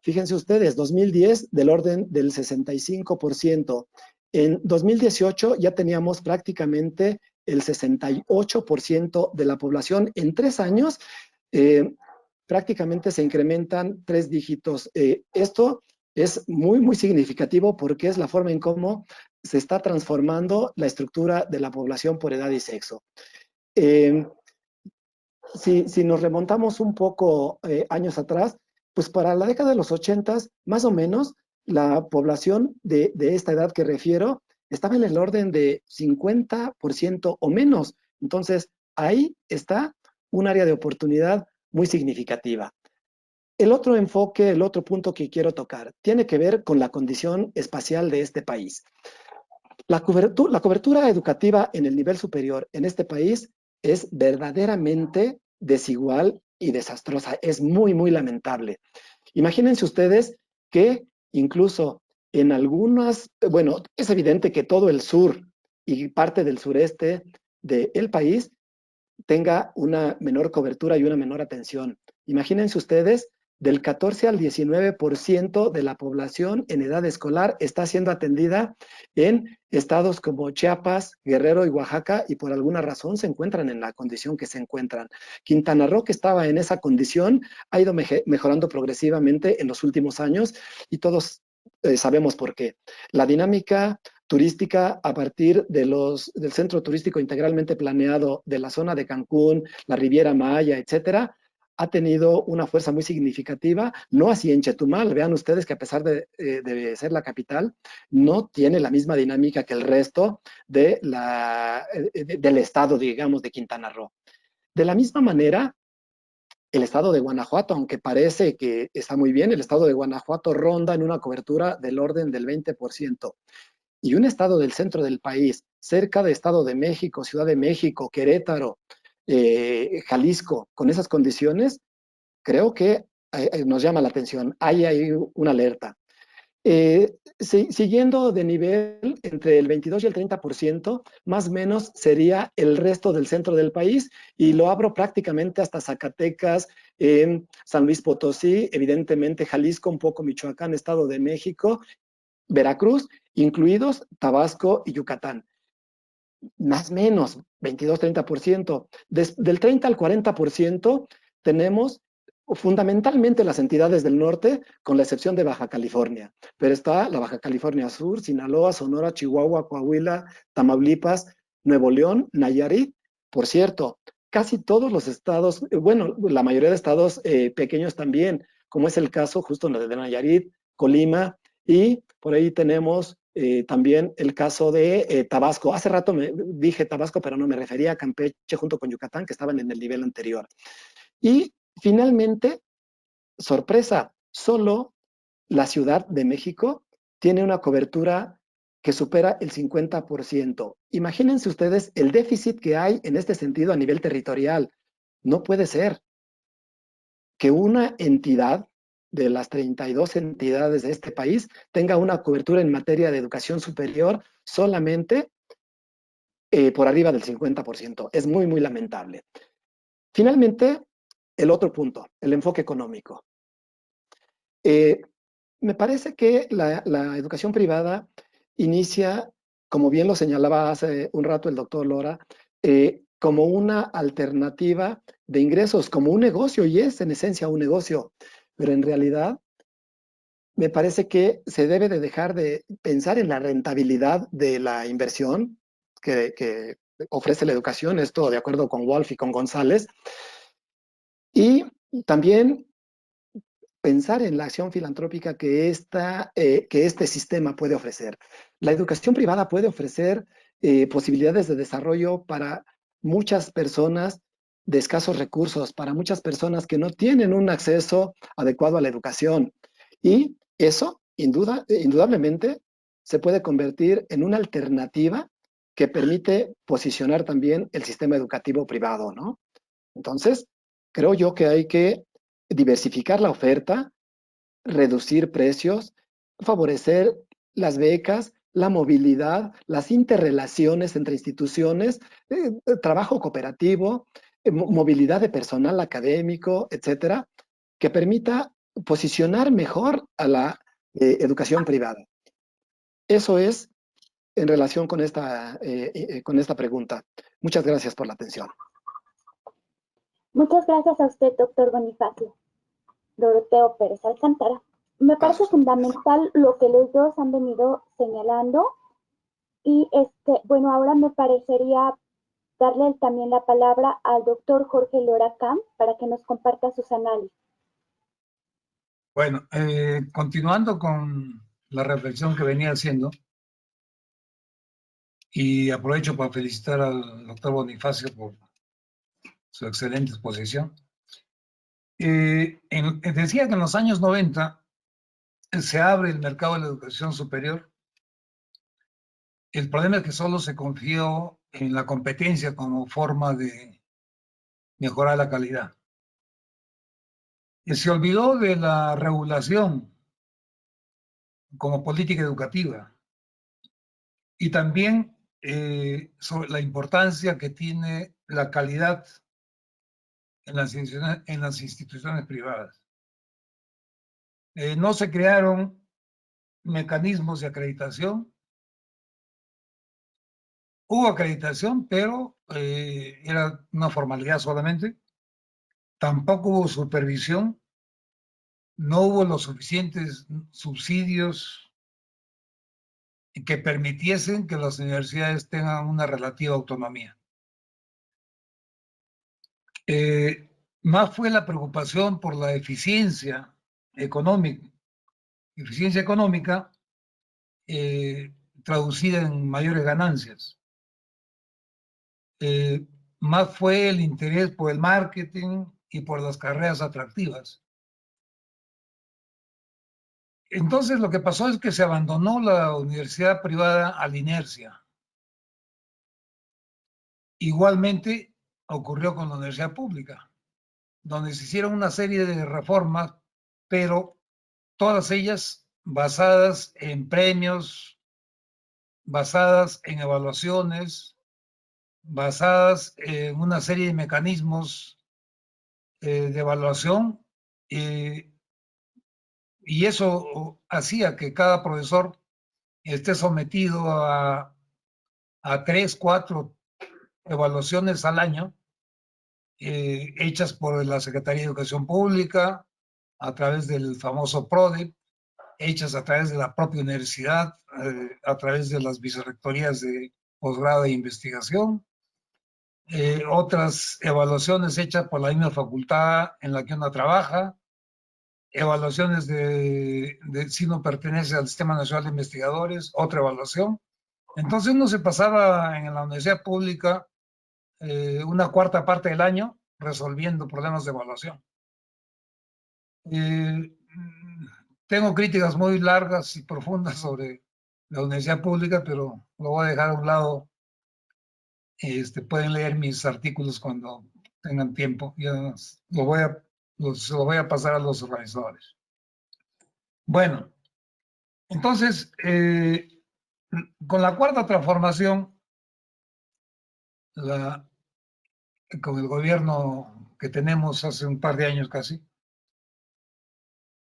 Fíjense ustedes, 2010 del orden del 65%. En 2018 ya teníamos prácticamente el 68% de la población. En 3 años prácticamente se incrementan 3 dígitos. Esto es muy, muy significativo porque es la forma en cómo se está transformando la estructura de la población por edad y sexo. Si nos remontamos un poco años atrás, pues para la década de los 80, más o menos, la población de esta edad que refiero estaba en el orden de 50% o menos. Entonces, ahí está un área de oportunidad muy significativa. El otro enfoque, el otro punto que quiero tocar, tiene que ver con la condición espacial de este país. La cobertura educativa en el nivel superior en este país es verdaderamente desigual y desastrosa. Es muy, muy lamentable. Imagínense ustedes que incluso en algunas, bueno, es evidente que todo el sur y parte del sureste del país tenga una menor cobertura y una menor atención. Imagínense ustedes, del 14 al 19% de la población en edad escolar está siendo atendida en estados como Chiapas, Guerrero y Oaxaca y por alguna razón se encuentran en la condición que se encuentran. Quintana Roo, que estaba en esa condición, ha ido mejorando progresivamente en los últimos años y todos sabemos por qué. La dinámica turística a partir del centro turístico integralmente planeado de la zona de Cancún, la Riviera Maya, etcétera, ha tenido una fuerza muy significativa, no así en Chetumal. Vean ustedes que a pesar de ser la capital, no tiene la misma dinámica que el resto del estado, digamos, de Quintana Roo. De la misma manera, el estado de Guanajuato, aunque parece que está muy bien, el estado de Guanajuato ronda en una cobertura del orden del 20%. Y un estado del centro del país, cerca de Estado de México, Ciudad de México, Querétaro, Jalisco, con esas condiciones, creo que nos llama la atención. Hay ahí una alerta. Siguiendo de nivel entre el 22 y el 30%, más o menos sería el resto del centro del país, y lo abro prácticamente hasta Zacatecas, San Luis Potosí, evidentemente Jalisco, un poco Michoacán, Estado de México, Veracruz, incluidos Tabasco y Yucatán. más o menos, 22-30%. Del 30 al 40% tenemos fundamentalmente las entidades del norte, con la excepción de Baja California. Pero está la Baja California Sur, Sinaloa, Sonora, Chihuahua, Coahuila, Tamaulipas, Nuevo León, Nayarit. Por cierto, casi todos los estados, bueno, la mayoría de estados pequeños también, como es el caso justo de Nayarit, Colima, y por ahí tenemos también el caso de Tabasco. Hace rato dije Tabasco, pero no me refería a Campeche junto con Yucatán, que estaban en el nivel anterior. Y finalmente, sorpresa, solo la Ciudad de México tiene una cobertura que supera el 50%. Imagínense ustedes el déficit que hay en este sentido a nivel territorial. No puede ser que una entidad de las 32 entidades de este país tenga una cobertura en materia de educación superior solamente por arriba del 50%. Es muy, muy lamentable. Finalmente, el otro punto, el enfoque económico. Me parece que la educación privada inicia, como bien lo señalaba hace un rato el doctor Lora, como una alternativa de ingresos, como un negocio, y es en esencia un negocio, pero en realidad me parece que se debe de dejar de pensar en la rentabilidad de la inversión que ofrece la educación, esto de acuerdo con Wolf y con González, y también pensar en la acción filantrópica que este sistema puede ofrecer. La educación privada puede ofrecer posibilidades de desarrollo para muchas personas de escasos recursos, para muchas personas que no tienen un acceso adecuado a la educación. Y eso, indudablemente, se puede convertir en una alternativa que permite posicionar también el sistema educativo privado, ¿no? Entonces, creo yo que hay que diversificar la oferta, reducir precios, favorecer las becas, la movilidad, las interrelaciones entre instituciones, trabajo cooperativo, movilidad de personal académico, etcétera, que permita posicionar mejor a la educación privada. Eso es en relación con esta pregunta. Muchas gracias por la atención. Muchas gracias a usted, doctor Bonifacio. Doroteo Pérez Alcántara. Me parece fundamental lo que los dos han venido señalando y bueno, ahora me parecería darle también la palabra al doctor Jorge Lora Camp para que nos comparta sus análisis. Bueno, continuando con la reflexión que venía haciendo, y aprovecho para felicitar al doctor Bonifacio por su excelente exposición. Decía que en los años 90 se abre el mercado de la educación superior. El problema es que solo se confió en la competencia como forma de mejorar la calidad. Y se olvidó de la regulación como política educativa y también sobre la importancia que tiene la calidad en las instituciones privadas. No se crearon mecanismos de acreditación. Hubo acreditación, pero era una formalidad solamente. Tampoco hubo supervisión. No hubo los suficientes subsidios que permitiesen que las universidades tengan una relativa autonomía. Más fue la preocupación por la eficiencia económica traducida en mayores ganancias. Más fue el interés por el marketing y por las carreras atractivas. Entonces lo que pasó es que se abandonó la universidad privada a la inercia. Igualmente ocurrió con la universidad pública, donde se hicieron una serie de reformas, pero todas ellas basadas en premios, basadas en evaluaciones, basadas en una serie de mecanismos de evaluación, y eso hacía que cada profesor esté sometido a a 3, 4 evaluaciones al año hechas por la Secretaría de Educación Pública, a través del famoso PRODE, hechas a través de la propia universidad, a través de las vicerrectorías de posgrado e investigación, otras evaluaciones hechas por la misma facultad en la que uno trabaja, evaluaciones de si uno pertenece al Sistema Nacional de Investigadores, otra evaluación. Entonces uno se pasaba en la universidad pública una cuarta parte del año resolviendo problemas de evaluación. Tengo críticas muy largas y profundas sobre la universidad pública, pero lo voy a dejar a un lado. Pueden leer mis artículos cuando tengan tiempo. Ya lo voy a pasar a los organizadores. Bueno, entonces, con la cuarta transformación, con el gobierno que tenemos hace un par de años casi,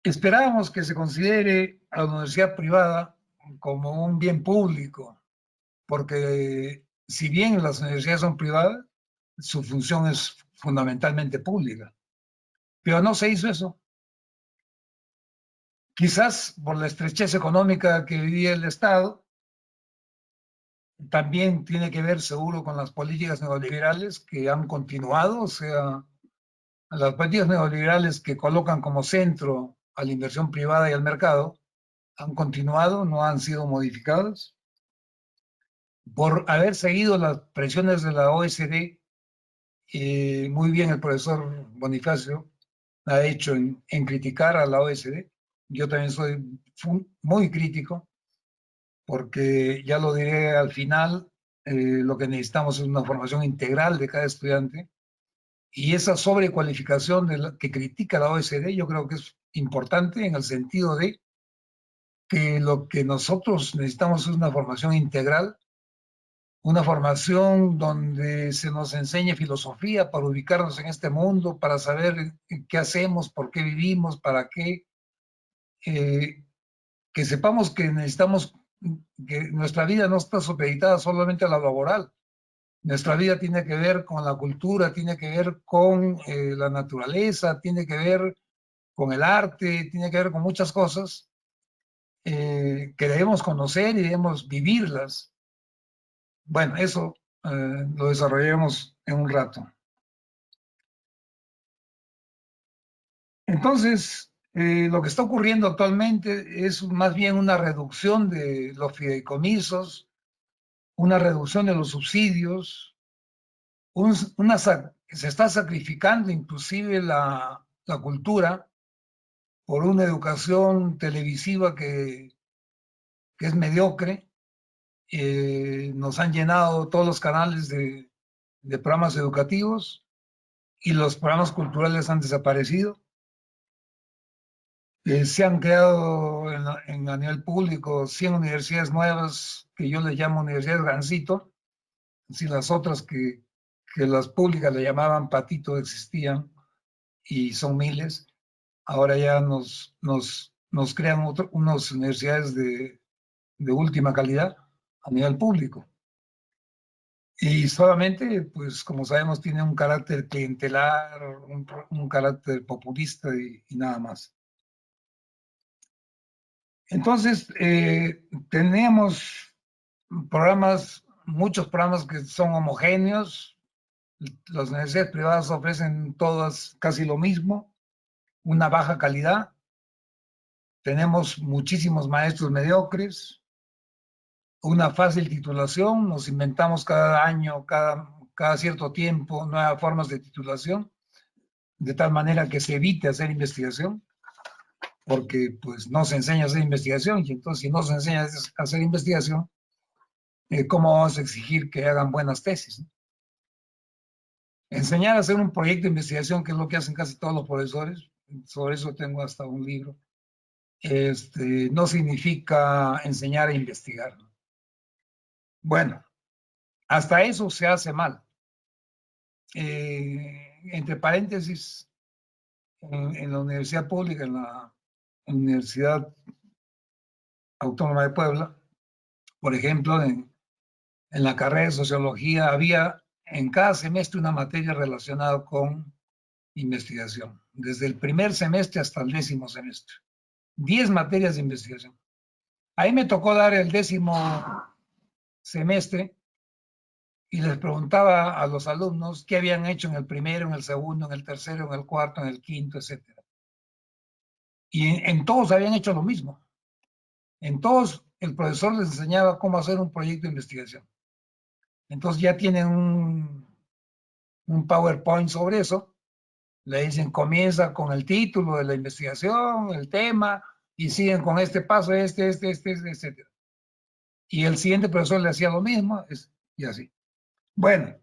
esperábamos que se considere a la universidad privada como un bien público, porque si bien las universidades son privadas, su función es fundamentalmente pública. Pero no se hizo eso. Quizás por la estrechez económica que vivía el Estado, también tiene que ver seguro con las políticas neoliberales que han continuado, o sea, las políticas neoliberales que colocan como centro a la inversión privada y al mercado han continuado, no han sido modificadas. Por haber seguido las presiones de la OECD, muy bien el profesor Bonifacio ha hecho en criticar a la OECD. Yo también soy muy crítico, porque ya lo diré al final, lo que necesitamos es una formación integral de cada estudiante, y esa sobrecualificación que critica la OECD yo creo que es importante en el sentido de que lo que nosotros necesitamos es una formación integral, una formación donde se nos enseñe filosofía para ubicarnos en este mundo, para saber qué hacemos, por qué vivimos, para qué, que sepamos que necesitamos, que nuestra vida no está supeditada solamente a la laboral. Nuestra vida tiene que ver con la cultura, tiene que ver con la naturaleza, tiene que ver con el arte, tiene que ver con muchas cosas que debemos conocer y debemos vivirlas. Bueno, eso lo desarrollaremos en un rato. Entonces, lo que está ocurriendo actualmente es más bien una reducción de los fideicomisos, una reducción de los subsidios, se está sacrificando inclusive la cultura por una educación televisiva que es mediocre. Nos han llenado todos los canales de programas educativos y los programas culturales han desaparecido. Se han creado a nivel público 100 universidades nuevas, que yo les llamo universidades Gansito, si las otras que las públicas le llamaban Patito existían, y son miles. Ahora ya nos crean unas universidades de última calidad a nivel público. Y solamente, pues como sabemos, tiene un carácter clientelar, un carácter populista y nada más. Entonces, tenemos muchos programas que son homogéneos. Las universidades privadas ofrecen todas casi lo mismo, una baja calidad. Tenemos muchísimos maestros mediocres, una fácil titulación, nos inventamos cada año, cada cierto tiempo, nuevas formas de titulación, de tal manera que se evite hacer investigación, porque pues no se enseña a hacer investigación, y entonces si no se enseña a hacer investigación, ¿cómo vamos a exigir que hagan buenas tesis? Enseñar a hacer un proyecto de investigación, que es lo que hacen casi todos los profesores, sobre eso tengo hasta un libro, no significa enseñar a investigar. Bueno, hasta eso se hace mal. Entre paréntesis, en la universidad pública, en la Universidad Autónoma de Puebla, por ejemplo, en en la carrera de sociología había en cada semestre una materia relacionada con investigación, desde el primer semestre hasta el 10º semestre. 10 materias de investigación. Ahí me tocó dar el 10º semestre y les preguntaba a los alumnos qué habían hecho en el primero, en el segundo, en el tercero, en el cuarto, en el quinto, etc. Y en todos habían hecho lo mismo. En todos el profesor les enseñaba cómo hacer un proyecto de investigación. Entonces ya tienen un PowerPoint sobre eso. Le dicen, comienza con el título de la investigación, el tema, y siguen con este paso, etc. Y el siguiente profesor le hacía lo mismo, y así. Bueno,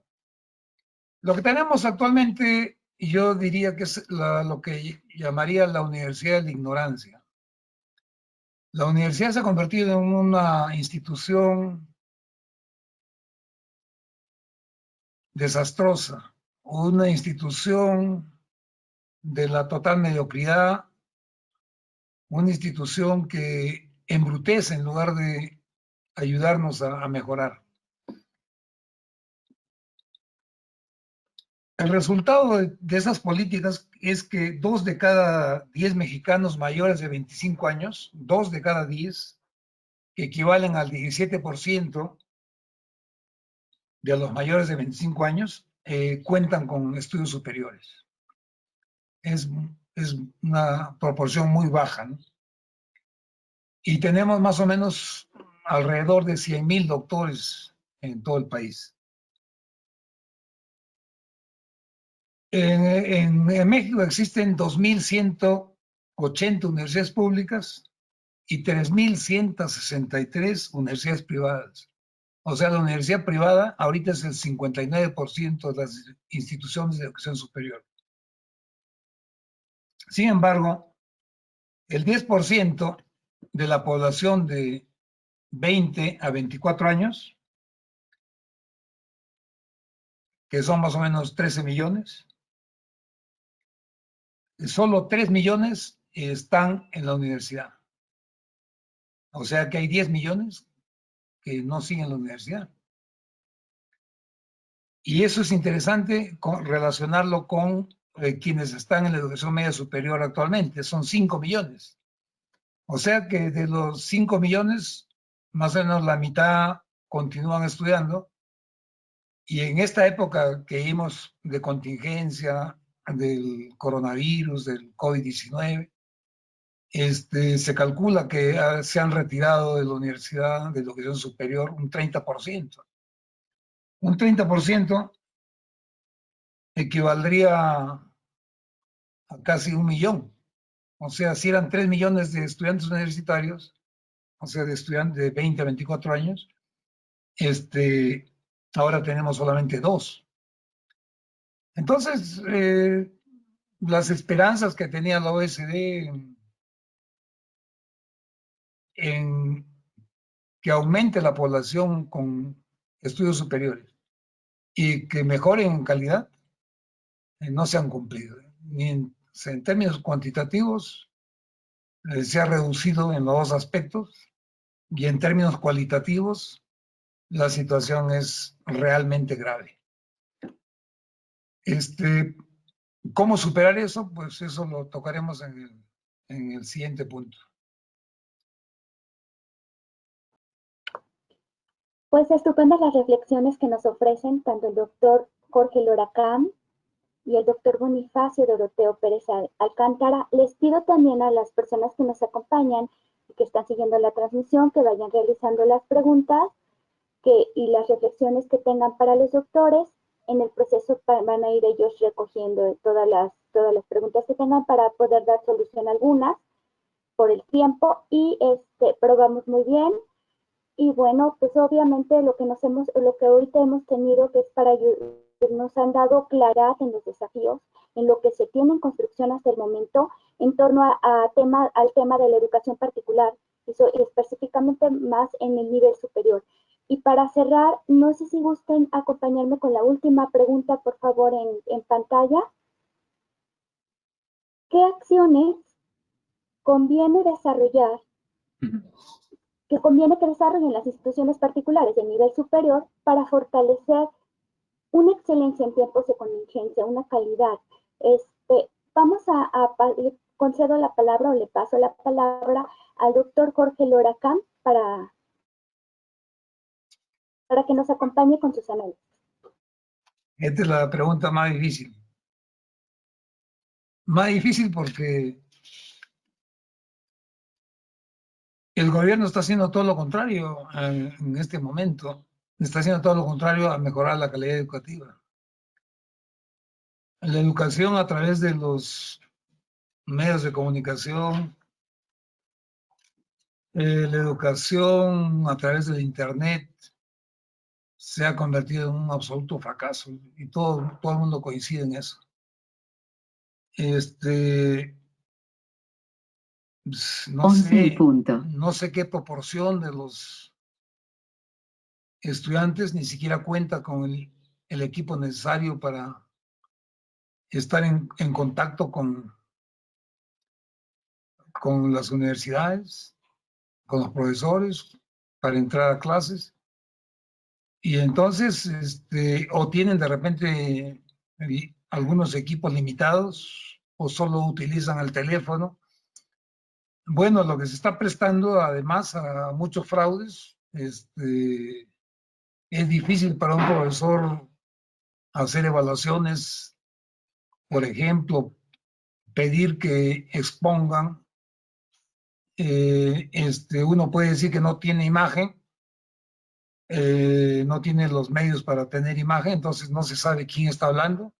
lo que tenemos actualmente, yo diría que es lo que llamaría la universidad de la ignorancia. La universidad se ha convertido en una institución desastrosa, una institución de la total mediocridad, una institución que embrutece en lugar de ayudarnos a mejorar. El resultado de esas políticas es que 2 de cada 10 mexicanos mayores de 25 años, 2 de cada 10, que equivalen al 17% de los mayores de 25 años, cuentan con estudios superiores. Es una proporción muy baja, ¿no? Y tenemos más o menos alrededor de 100,000 doctores en todo el país. En México existen 2,180 universidades públicas y 3,163 universidades privadas. O sea, la universidad privada ahorita es el 59% de las instituciones de educación superior. Sin embargo, el 10% de la población de 20 a 24 años, que son más o menos 13 millones, solo 3 millones están en la universidad. O sea que hay 10 millones que no siguen la universidad. Y eso es interesante relacionarlo con quienes están en la educación media superior actualmente. Son 5 millones. O sea que de los 5 millones, más o menos la mitad continúan estudiando. Y en esta época que vimos de contingencia del coronavirus, del COVID-19, se calcula que se han retirado de la Universidad de Educación Superior un 30%. Un 30% equivaldría a casi 1 millón. O sea, si eran 3 millones de estudiantes universitarios, o sea, de estudiantes de 20 a 24 años, ahora tenemos solamente 2. Entonces, las esperanzas que tenía la OSD en que aumente la población con estudios superiores y que mejoren en calidad, no se han cumplido. Ni en términos cuantitativos, se ha reducido en los dos aspectos, y en términos cualitativos, la situación es realmente grave. ¿Cómo superar eso? Pues eso lo tocaremos en el siguiente punto. Pues estupendas las reflexiones que nos ofrecen tanto el doctor Jorge Loracam y el doctor Bonifacio Doroteo Pérez Alcántara. Les pido también a las personas que nos acompañan y que están siguiendo la transmisión que vayan realizando las preguntas y las reflexiones que tengan para los doctores. En el proceso van a ir ellos recogiendo todas las preguntas que tengan para poder dar solución a algunas por el tiempo, pero vamos muy bien. Y bueno, pues obviamente lo que ahorita hemos tenido, que es nos han dado claridad en los desafíos, en lo que se tiene en construcción hasta el momento, en torno al tema de la educación particular, y específicamente más en el nivel superior. Y para cerrar, no sé si gusten acompañarme con la última pregunta, por favor, en pantalla. ¿Qué acciones conviene desarrollar que conviene que desarrollen las instituciones particulares de nivel superior para fortalecer una excelencia en tiempos de contingencia, una calidad. Vamos le concedo la palabra o le paso la palabra al doctor Jorge Loracán para que nos acompañe con sus análisis. Esta es la pregunta más difícil. Más difícil porque el gobierno está haciendo todo lo contrario en este momento. Está haciendo todo lo contrario a mejorar la calidad educativa. La educación a través de los medios de comunicación, la educación a través del Internet se ha convertido en un absoluto fracaso y todo el mundo coincide en eso. No sé qué proporción de los estudiantes ni siquiera cuenta con el equipo necesario para estar en contacto con las universidades, con los profesores, para entrar a clases. Y entonces, o tienen de repente algunos equipos limitados, o solo utilizan el teléfono. Bueno, lo que se está prestando además a muchos fraudes. Es difícil para un profesor hacer evaluaciones, por ejemplo, pedir que expongan. Uno puede decir que no tiene imagen, no tiene los medios para tener imagen, entonces no se sabe quién está hablando.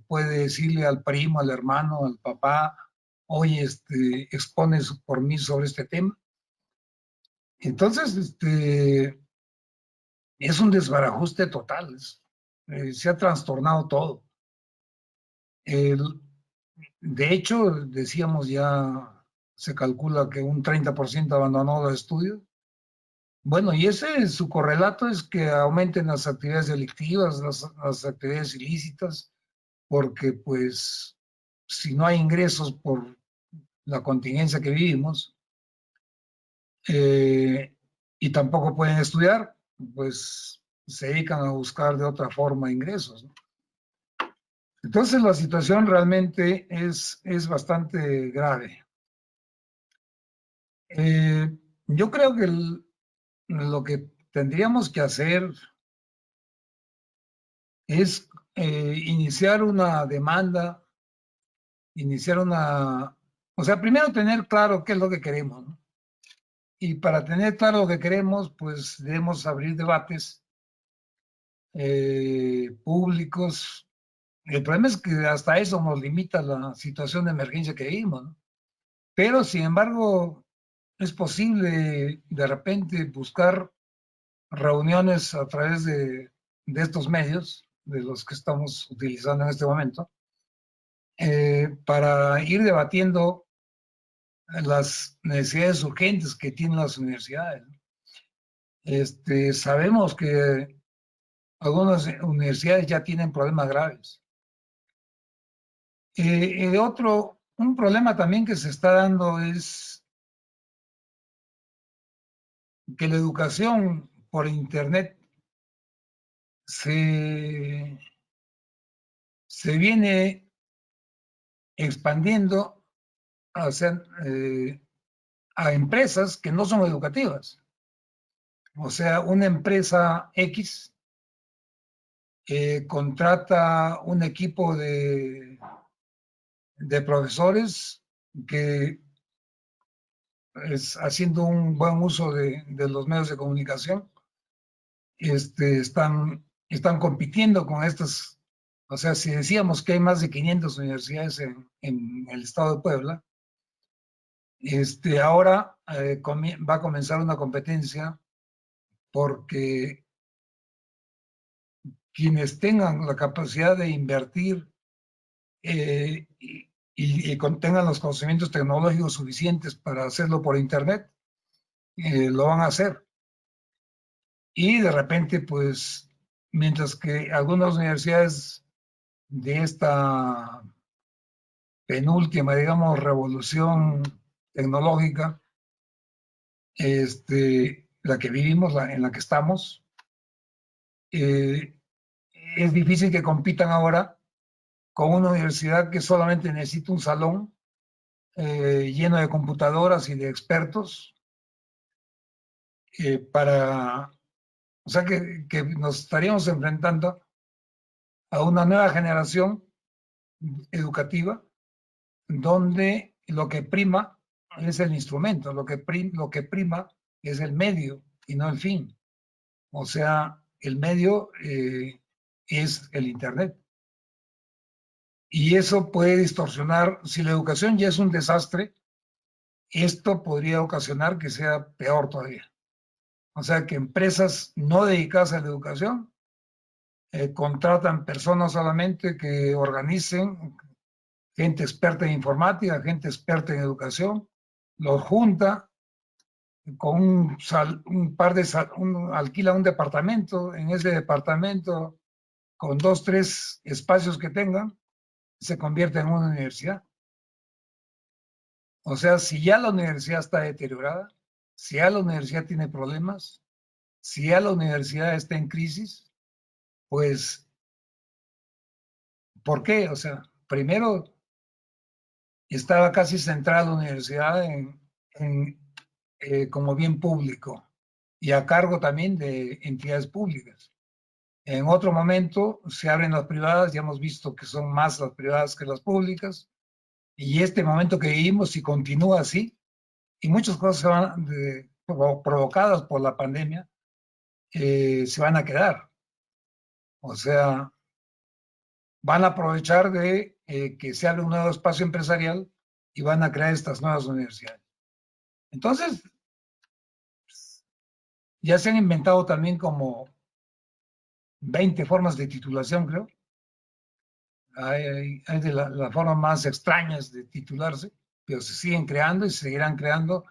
Puede decirle al primo, al hermano, al papá, oye, expone por mí sobre este tema. Entonces, es un desbarajuste total. Se ha trastornado todo. De hecho, decíamos ya, se calcula que un 30% abandonó los estudios. Bueno, y su correlato es que aumenten las actividades delictivas, las actividades ilícitas, porque pues si no hay ingresos por la contingencia que vivimos, y tampoco pueden estudiar, pues se dedican a buscar de otra forma ingresos, ¿no? Entonces la situación realmente es bastante grave. Yo creo que lo que tendríamos que hacer es iniciar una demanda, o sea, primero tener claro qué es lo que queremos, ¿no? Y para tener claro lo que queremos, pues debemos abrir debates públicos. El problema es que hasta eso nos limita la situación de emergencia que vivimos, ¿no? Pero, sin embargo, es posible de repente buscar reuniones a través de estos medios, de los que estamos utilizando en este momento, para ir debatiendo las necesidades urgentes que tienen las universidades. Sabemos que algunas universidades ya tienen problemas graves. Un problema también que se está dando es que la educación por Internet se viene expandiendo a empresas que no son educativas. O sea, una empresa X contrata un equipo de profesores que, haciendo un buen uso de los medios de comunicación, están compitiendo con estas. O sea, si decíamos que hay más de 500 universidades en el estado de Puebla, ahora va a comenzar una competencia porque quienes tengan la capacidad de invertir y tengan los conocimientos tecnológicos suficientes para hacerlo por Internet, lo van a hacer. Y de repente, pues, mientras que algunas universidades de esta penúltima, digamos, revolución tecnológica, la que vivimos, en la que estamos, es difícil que compitan ahora con una universidad que solamente necesita un salón lleno de computadoras y de expertos o sea que nos estaríamos enfrentando a una nueva generación educativa donde lo que prima es el instrumento, lo que prima es el medio y no el fin. O sea, el medio es el Internet. Y eso puede distorsionar, si la educación ya es un desastre, esto podría ocasionar que sea peor todavía. O sea, que empresas no dedicadas a la educación contratan personas solamente que organicen, gente experta en informática, gente experta en educación, los junta con alquila un departamento, en ese departamento, con 2, 3 espacios que tengan, se convierte en una universidad. O sea, si ya la universidad está deteriorada, si ya la universidad tiene problemas, si ya la universidad está en crisis, pues, ¿por qué? O sea, primero estaba casi centrada la universidad como bien público y a cargo también de entidades públicas. En otro momento se abren las privadas, ya hemos visto que son más las privadas que las públicas, y este momento que vivimos, si continúa así, y muchas cosas se van provocadas por la pandemia, se van a quedar. O sea, van a aprovechar de que se abre un nuevo espacio empresarial y van a crear estas nuevas universidades. Entonces, ya se han inventado también como 20 formas de titulación, creo. Hay de las formas más extrañas de titularse, pero se siguen creando y se seguirán creando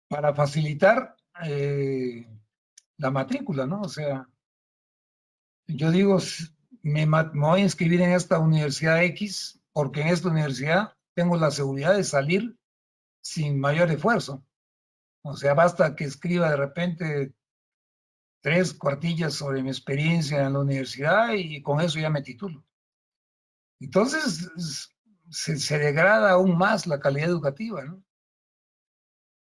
para facilitar la matrícula, ¿no? O sea, yo digo, me voy a inscribir en esta universidad X porque en esta universidad tengo la seguridad de salir sin mayor esfuerzo. O sea, basta que escriba de repente 3 cuartillas sobre mi experiencia en la universidad y con eso ya me titulo. Entonces, se degrada aún más la calidad educativa, ¿no?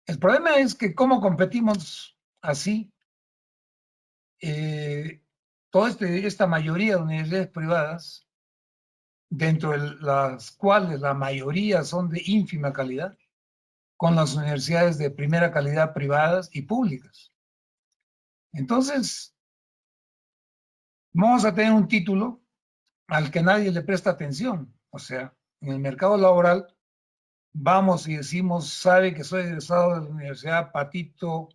El problema es que cómo competimos así, toda esta mayoría de universidades privadas, dentro de las cuales la mayoría son de ínfima calidad, con las universidades de primera calidad privadas y públicas. Entonces, vamos a tener un título al que nadie le presta atención. O sea, en el mercado laboral, vamos y decimos, sabe que soy egresado de la Universidad Patito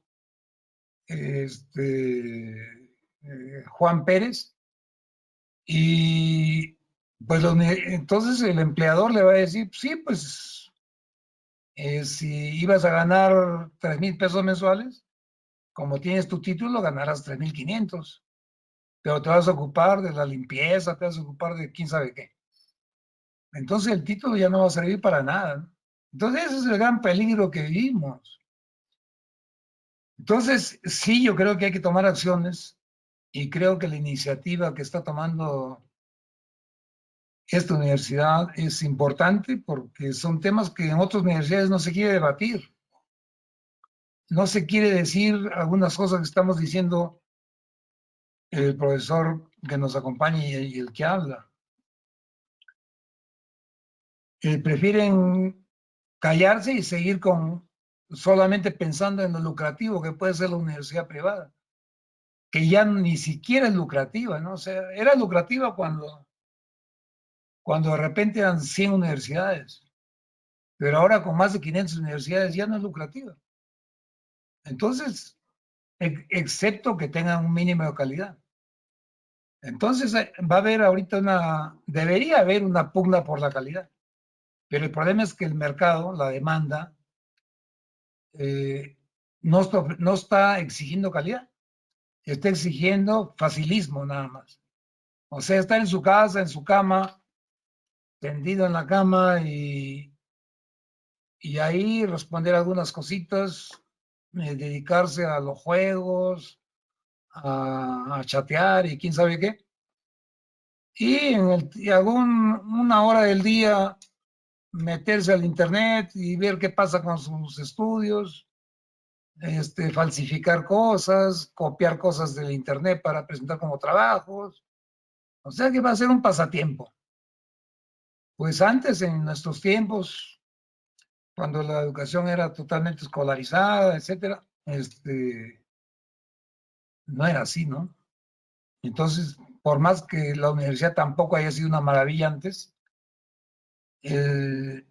Juan Pérez, y pues entonces el empleador le va a decir, sí, pues si ibas a ganar 3,000 pesos mensuales, como tienes tu título, ganarás 3,500, pero te vas a ocupar de la limpieza, te vas a ocupar de quién sabe qué. Entonces el título ya no va a servir para nada, ¿no? Entonces ese es el gran peligro que vivimos. Entonces, sí, yo creo que hay que tomar acciones y creo que la iniciativa que está tomando esta universidad es importante porque son temas que en otras universidades no se quiere debatir. No se quiere decir algunas cosas que estamos diciendo el profesor que nos acompaña y el que habla. Prefieren callarse y seguir solamente pensando en lo lucrativo que puede ser la universidad privada, que ya ni siquiera es lucrativa, ¿no? O sea, era lucrativa cuando de repente eran 100 universidades, pero ahora con más de 500 universidades ya no es lucrativa. Entonces, excepto que tengan un mínimo de calidad. Entonces, va a haber ahorita debería haber una pugna por la calidad, pero el problema es que el mercado, la demanda, no está exigiendo calidad, está exigiendo facilismo nada más. O sea, estar en su casa, en su cama, tendido en la cama y ahí responder algunas cositas dedicarse a los juegos, a chatear y quién sabe qué. Y una hora del día meterse al internet y ver qué pasa con sus estudios, falsificar cosas, copiar cosas del internet para presentar como trabajos. O sea que va a ser un pasatiempo. Pues antes, en nuestros tiempos, cuando la educación era totalmente escolarizada, etcétera, no era así, ¿no? Entonces, por más que la universidad tampoco haya sido una maravilla antes, era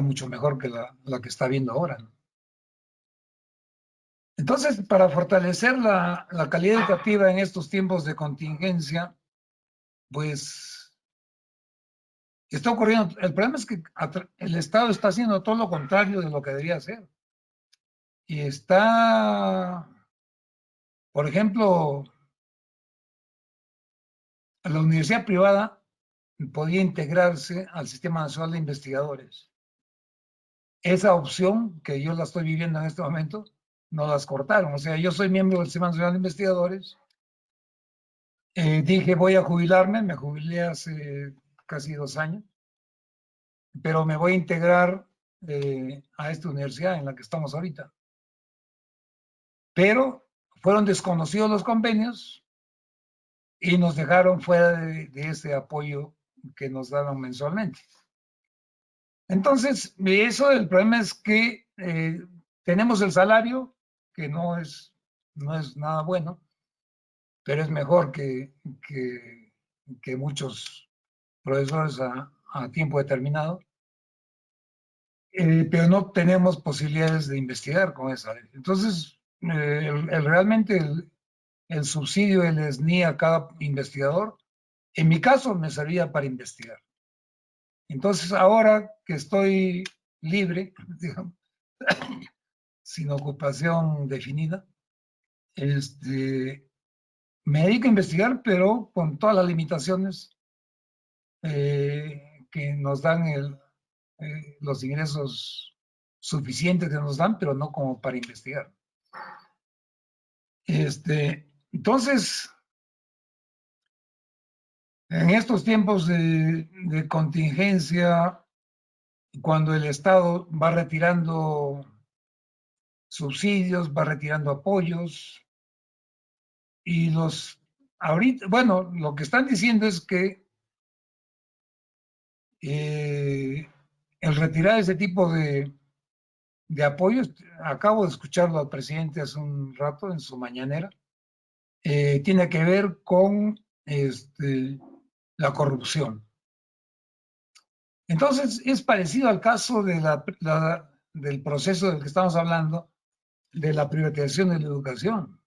mucho mejor que la que está viendo ahora, ¿no? Entonces, para fortalecer la calidad educativa en estos tiempos de contingencia, pues está ocurriendo. El problema es que el Estado está haciendo todo lo contrario de lo que debería hacer. Y está, por ejemplo, la universidad privada podía integrarse al Sistema Nacional de Investigadores. Esa opción, que yo la estoy viviendo en este momento, no las cortaron. O sea, yo soy miembro del Sistema Nacional de Investigadores. Dije, voy a jubilarme, me jubilé hace casi 2 años, pero me voy a integrar a esta universidad en la que estamos ahorita. Pero fueron desconocidos los convenios y nos dejaron fuera de ese apoyo que nos daban mensualmente. Entonces, eso, el problema es que tenemos el salario, que no es nada bueno, pero es mejor que muchos profesores a tiempo determinado, pero no tenemos posibilidades de investigar con esa. Entonces, realmente el subsidio del SNI a cada investigador, en mi caso, me servía para investigar. Entonces, ahora que estoy libre, digamos, sin ocupación definida, me dedico a investigar, pero con todas las limitaciones que nos dan los ingresos suficientes que nos dan, pero no como para investigar. Entonces, en estos tiempos de contingencia, cuando el Estado va retirando subsidios, va retirando apoyos, y ahorita, bueno, lo que están diciendo es que el retirar ese tipo de apoyos, acabo de escucharlo al presidente hace un rato en su mañanera, tiene que ver con la corrupción. Entonces, es parecido al caso del proceso del que estamos hablando, de la privatización de la educación.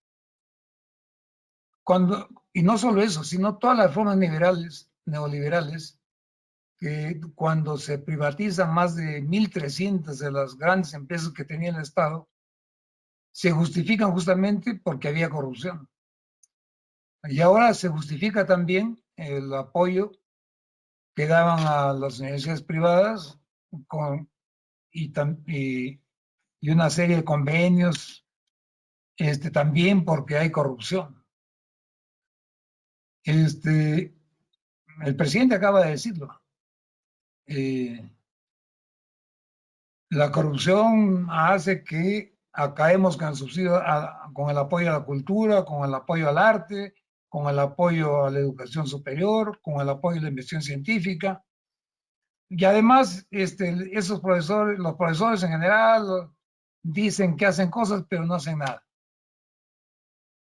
Y no solo eso, sino todas las reformas neoliberales, que cuando se privatizan más de 1.300 de las grandes empresas que tenía el Estado, se justifican justamente porque había corrupción. Y ahora se justifica también el apoyo que daban a las universidades privadas y una serie de convenios también porque hay corrupción. El presidente acaba de decirlo. La corrupción hace que acabemos con el subsidio, con el apoyo a la cultura, con el apoyo al arte, con el apoyo a la educación superior, con el apoyo a la investigación científica. Y además, los profesores en general dicen que hacen cosas, pero no hacen nada.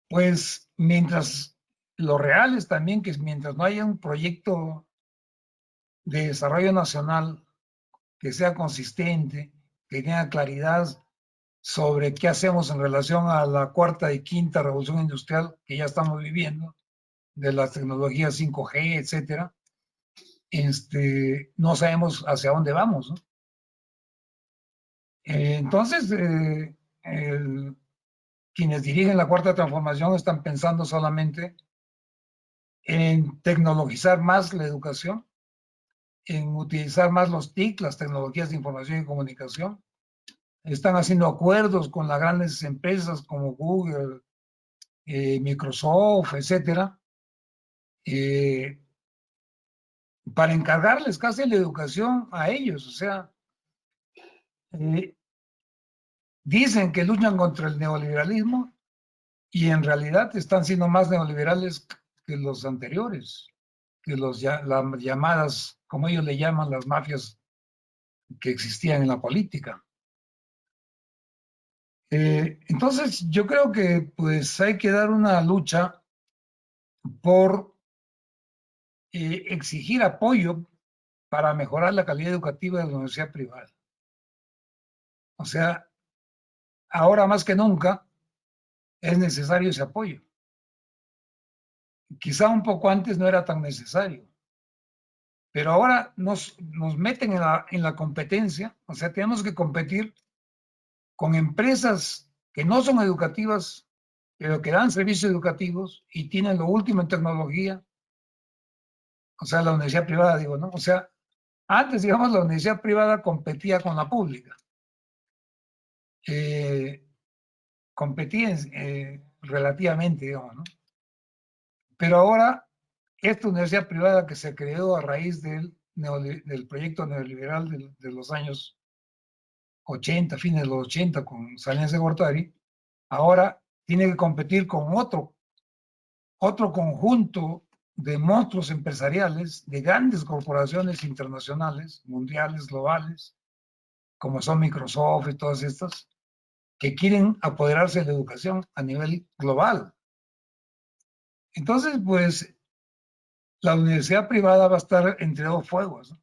Pues mientras lo real es también que mientras no haya un proyecto de desarrollo nacional que sea consistente, que tenga claridad sobre qué hacemos en relación a la cuarta y quinta revolución industrial que ya estamos viviendo, de las tecnologías 5G, etcétera, no sabemos hacia dónde vamos, ¿no? Entonces, quienes dirigen la cuarta transformación están pensando solamente en tecnologizar más la educación, en utilizar más los TIC, las tecnologías de información y comunicación, están haciendo acuerdos con las grandes empresas como Google, Microsoft, etcétera, para encargarles casi la educación a ellos. O sea, dicen que luchan contra el neoliberalismo y en realidad están siendo más neoliberales que los anteriores, que las llamadas, como ellos le llaman, las mafias que existían en la política. Entonces, yo creo que pues hay que dar una lucha por exigir apoyo para mejorar la calidad educativa de la universidad privada. O sea, ahora más que nunca es necesario ese apoyo. Quizá un poco antes no era tan necesario, pero ahora nos meten en la competencia. O sea, tenemos que competir con empresas que no son educativas, pero que dan servicios educativos y tienen lo último en tecnología. O sea, la universidad privada, digo, ¿no? O sea, antes, digamos, la universidad privada competía con la pública. Competía relativamente, digamos, ¿no? Pero ahora, esta universidad privada que se creó a raíz del proyecto neoliberal de los años 80, fines de los 80, con Salinas de Gortari, ahora tiene que competir con otro conjunto de monstruos empresariales, de grandes corporaciones internacionales, mundiales, globales, como son Microsoft y todas estas, que quieren apoderarse de la educación a nivel global. Entonces, pues, la universidad privada va a estar entre dos fuegos, ¿no?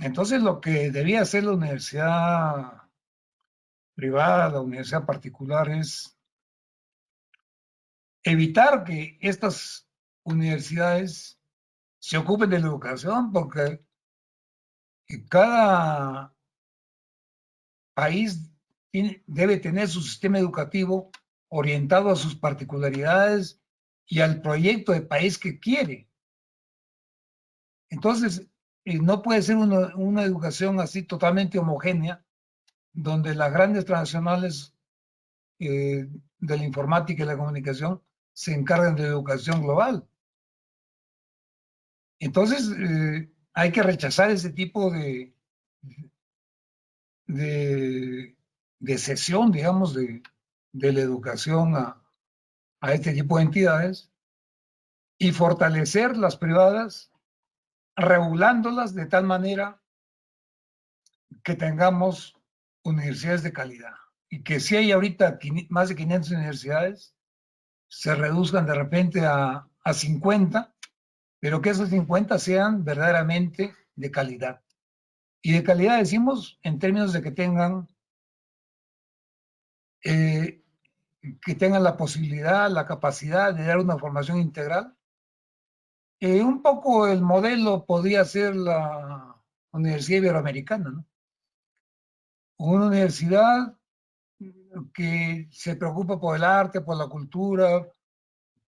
Entonces, lo que debía hacer la universidad privada, la universidad particular, es evitar que estas universidades se ocupen de la educación, porque cada país debe tener su sistema educativo orientado a sus particularidades y al proyecto de país que quiere. Entonces, no puede ser una educación así totalmente homogénea, donde las grandes transnacionales de la informática y la comunicación se encargan de la educación global. Entonces, hay que rechazar ese tipo de cesión, digamos, de la educación a este tipo de entidades y fortalecer las privadas, regulándolas de tal manera que tengamos universidades de calidad. Y que si hay ahorita más de 500 universidades, se reduzcan de repente a 50, pero que esos 50 sean verdaderamente de calidad. Y de calidad decimos en términos de que tengan la posibilidad, la capacidad de dar una formación integral. Un poco el modelo podría ser la Universidad Iberoamericana, ¿no? Una universidad que se preocupa por el arte, por la cultura,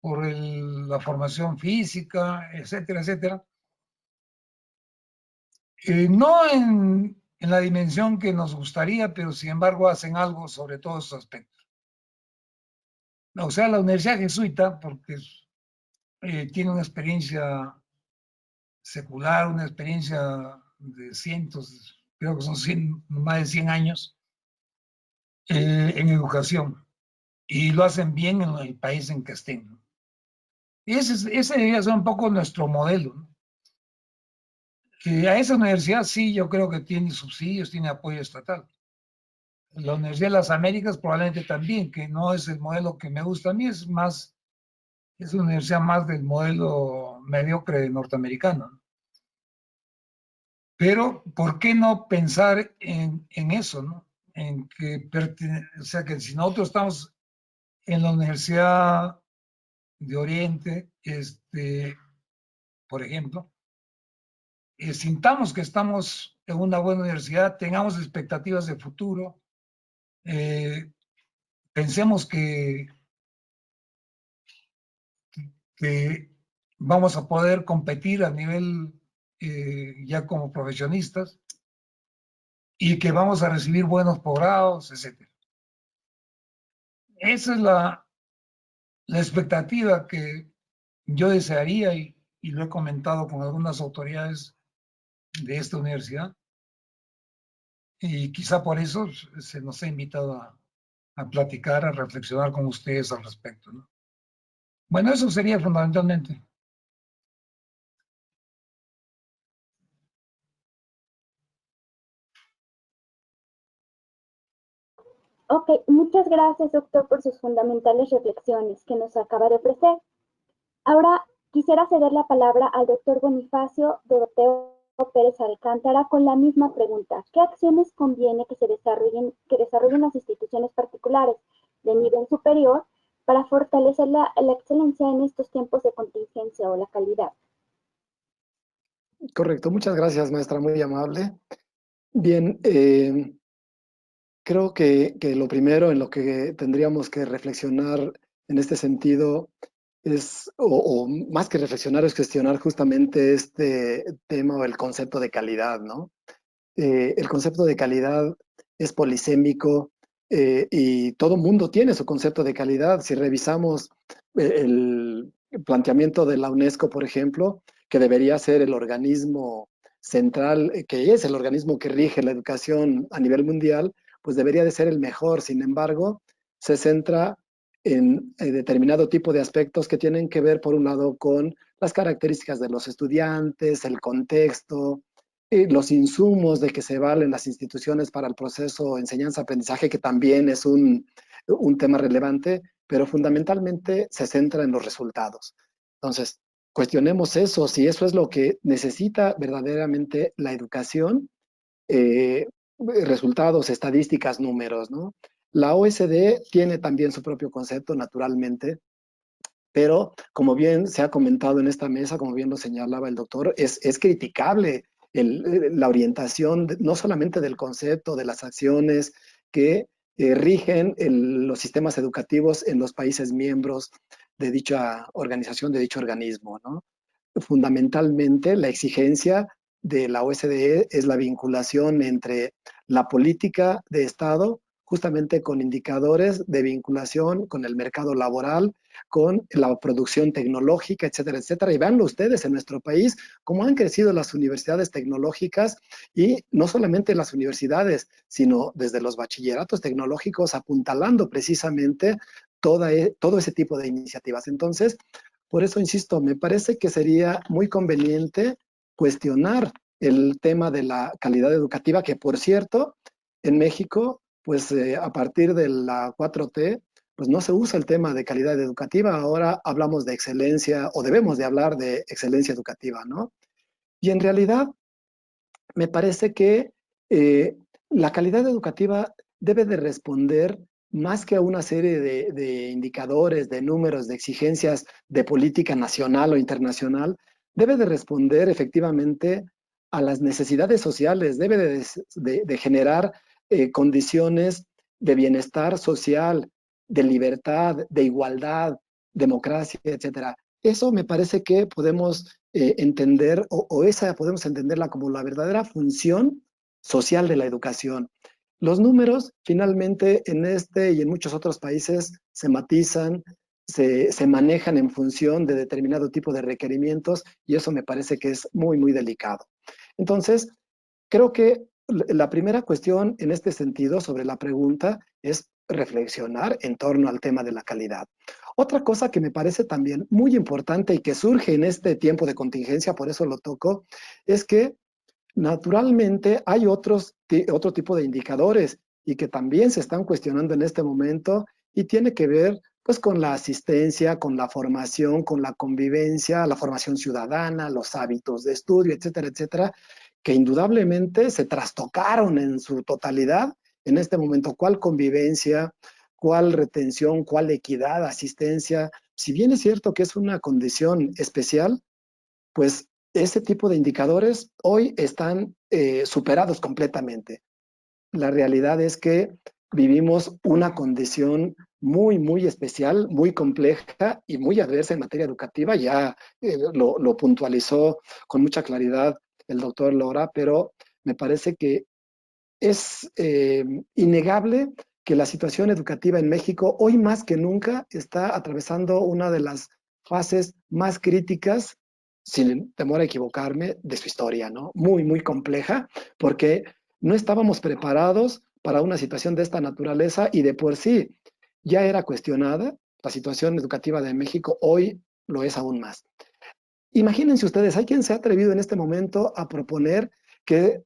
por la formación física, etcétera, etcétera. No en la dimensión que nos gustaría, pero sin embargo hacen algo sobre todos esos aspectos. O sea, la Universidad Jesuita, porque tiene una experiencia secular, una experiencia de cientos, creo que son más de 100 años en educación, y lo hacen bien en el país en que estén, ¿no? Y ese debería ser un poco nuestro modelo, ¿no? A esa universidad sí, yo creo que tiene subsidios, tiene apoyo estatal. La Universidad de las Américas probablemente también, que no es el modelo que me gusta a mí, es una universidad más del modelo mediocre norteamericano, ¿no? Pero, ¿por qué no pensar en eso, ¿no? En que, o sea, que si nosotros estamos en la Universidad de Oriente, por ejemplo, sintamos que estamos en una buena universidad, tengamos expectativas de futuro, pensemos que vamos a poder competir a nivel ya como profesionistas, y que vamos a recibir buenos posgrados, etc. Esa es la expectativa que yo desearía y lo he comentado con algunas autoridades de esta universidad y quizá por eso se nos ha invitado a platicar, a reflexionar con ustedes al respecto, ¿no? Bueno, eso sería fundamentalmente. Ok, muchas gracias, doctor, por sus fundamentales reflexiones que nos acaba de ofrecer. Ahora quisiera ceder la palabra al doctor Bonifacio Doroteo Pérez Alcántara con la misma pregunta. ¿Qué acciones conviene que desarrollen las instituciones particulares de nivel superior para fortalecer la excelencia en estos tiempos de contingencia o la calidad? Correcto, muchas gracias, maestra, muy amable. Bien, creo que lo primero en lo que tendríamos que reflexionar en este sentido es, o más que reflexionar, es cuestionar justamente este tema o el concepto de calidad, ¿no? El concepto de calidad es polisémico y todo mundo tiene su concepto de calidad. Si revisamos el planteamiento de la UNESCO, por ejemplo, que debería ser el organismo central, que es el organismo que rige la educación a nivel mundial, pues debería de ser el mejor. Sin embargo, se centra en determinado tipo de aspectos que tienen que ver, por un lado, con las características de los estudiantes, el contexto, los insumos de que se valen las instituciones para el proceso enseñanza-aprendizaje, que también es un tema relevante, pero fundamentalmente se centra en los resultados. Entonces, cuestionemos eso, si eso es lo que necesita verdaderamente la educación, resultados, estadísticas, números, ¿no? La OSD tiene también su propio concepto, naturalmente, pero como bien se ha comentado en esta mesa, como bien lo señalaba el doctor, es criticable la orientación no solamente del concepto, de las acciones que rigen los sistemas educativos en los países miembros de dicha organización, de dicho organismo, ¿no? Fundamentalmente, la exigencia de la OSDE es la vinculación entre la política de Estado, justamente con indicadores de vinculación con el mercado laboral, con la producción tecnológica, etcétera, etcétera. Y veanlo ustedes en nuestro país, cómo han crecido las universidades tecnológicas y no solamente las universidades, sino desde los bachilleratos tecnológicos, apuntalando precisamente todo ese tipo de iniciativas. Entonces, por eso insisto, me parece que sería muy conveniente cuestionar el tema de la calidad educativa, que por cierto, en México, pues a partir de la 4T, pues no se usa el tema de calidad educativa, ahora hablamos de excelencia o debemos de hablar de excelencia educativa, ¿no? Y en realidad me parece que la calidad educativa debe de responder más que a una serie de indicadores, de números, de exigencias de política nacional o internacional, debe de responder efectivamente a las necesidades sociales, debe de generar condiciones de bienestar social, de libertad, de igualdad, democracia, etcétera. Eso me parece que podemos entender, o esa podemos entenderla como la verdadera función social de la educación. Los números, finalmente, en este y en muchos otros países se matizan, se manejan en función de determinado tipo de requerimientos y eso me parece que es muy, muy delicado. Entonces, creo que la primera cuestión en este sentido sobre la pregunta es reflexionar en torno al tema de la calidad. Otra cosa que me parece también muy importante y que surge en este tiempo de contingencia, por eso lo toco, es que naturalmente hay otro tipo de indicadores y que también se están cuestionando en este momento y tiene que ver pues con la asistencia, con la formación, con la convivencia, la formación ciudadana, los hábitos de estudio, etcétera, etcétera, que indudablemente se trastocaron en su totalidad en este momento. ¿Cuál convivencia? ¿Cuál retención? ¿Cuál equidad? ¿Asistencia? Si bien es cierto que es una condición especial, pues ese tipo de indicadores hoy están superados completamente. La realidad es que vivimos una condición muy, muy especial, muy compleja y muy adversa en materia educativa. Ya lo puntualizó con mucha claridad el doctor Lora, pero me parece que es innegable que la situación educativa en México hoy más que nunca está atravesando una de las fases más críticas, sin temor a equivocarme, de su historia, ¿no? Muy, muy compleja, porque no estábamos preparados para una situación de esta naturaleza y de por sí ya era cuestionada. La situación educativa de México hoy lo es aún más. Imagínense ustedes, hay quien se ha atrevido en este momento a proponer que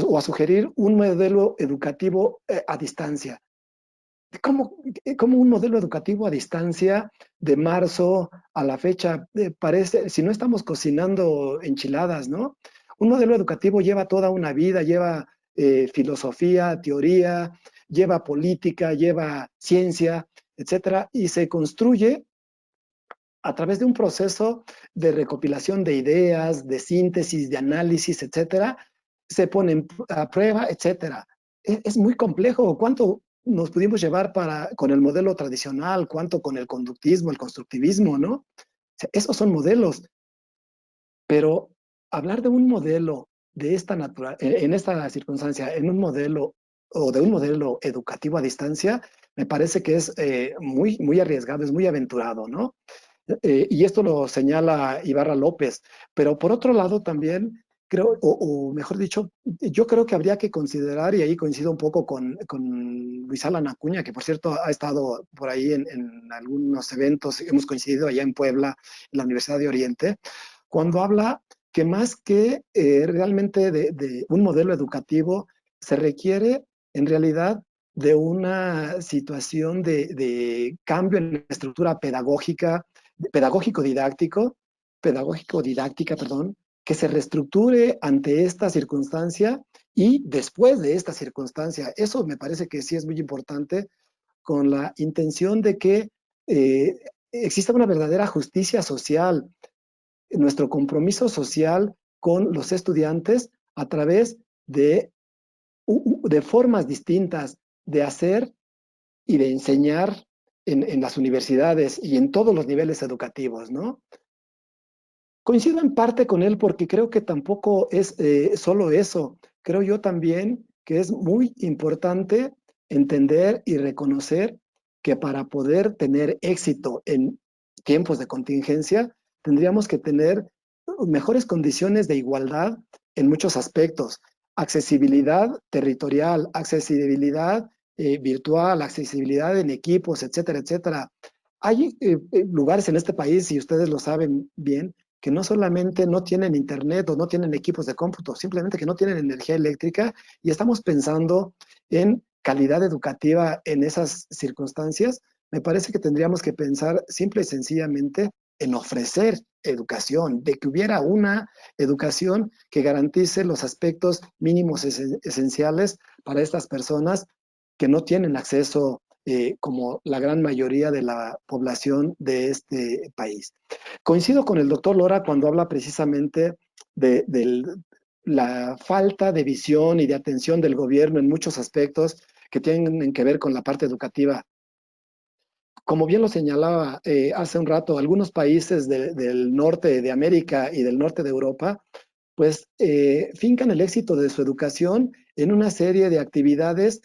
o a sugerir un modelo educativo a distancia. ¿Cómo un modelo educativo a distancia de marzo a la fecha parece, si no estamos cocinando enchiladas, ¿no? Un modelo educativo lleva toda una vida, lleva filosofía, teoría, lleva política, lleva ciencia, etcétera, y se construye a través de un proceso de recopilación de ideas, de síntesis, de análisis, etcétera, se ponen a prueba, etcétera. Es muy complejo. ¿Cuánto nos pudimos llevar con el modelo tradicional? ¿Cuánto con el conductismo, el constructivismo, no? O sea, esos son modelos. Pero hablar de un modelo de esta en esta circunstancia, en un modelo o de un modelo educativo a distancia, me parece que es muy, muy arriesgado, es muy aventurado, ¿no? Y esto lo señala Ibarra López, pero por otro lado también creo, o mejor dicho, yo creo que habría que considerar, y ahí coincido un poco con Luis Alan Acuña, que por cierto ha estado por ahí en algunos eventos, hemos coincidido allá en Puebla, en la Universidad de Oriente, cuando habla que más que realmente de un modelo educativo, se requiere en realidad de una situación de cambio en la estructura pedagógico-didáctica, perdón, que se reestructure ante esta circunstancia y después de esta circunstancia. Eso me parece que sí es muy importante, con la intención de que exista una verdadera justicia social, nuestro compromiso social con los estudiantes a través de formas distintas de hacer y de enseñar en las universidades y en todos los niveles educativos, ¿no? Coincido en parte con él porque creo que tampoco es solo eso. Creo yo también que es muy importante entender y reconocer que para poder tener éxito en tiempos de contingencia, tendríamos que tener mejores condiciones de igualdad en muchos aspectos. Accesibilidad territorial, accesibilidad virtual, accesibilidad en equipos, etcétera, etcétera. Hay lugares en este país, y ustedes lo saben bien, que no solamente no tienen internet o no tienen equipos de cómputo, simplemente que no tienen energía eléctrica, y estamos pensando en calidad educativa en esas circunstancias. Me parece que tendríamos que pensar simple y sencillamente en ofrecer educación, de que hubiera una educación que garantice los aspectos mínimos esenciales para estas personas que no tienen acceso como la gran mayoría de la población de este país. Coincido con el doctor Lora cuando habla precisamente de la falta de visión y de atención del gobierno en muchos aspectos que tienen que ver con la parte educativa. Como bien lo señalaba hace un rato, algunos países del norte de América y del norte de Europa, pues fincan el éxito de su educación en una serie de actividades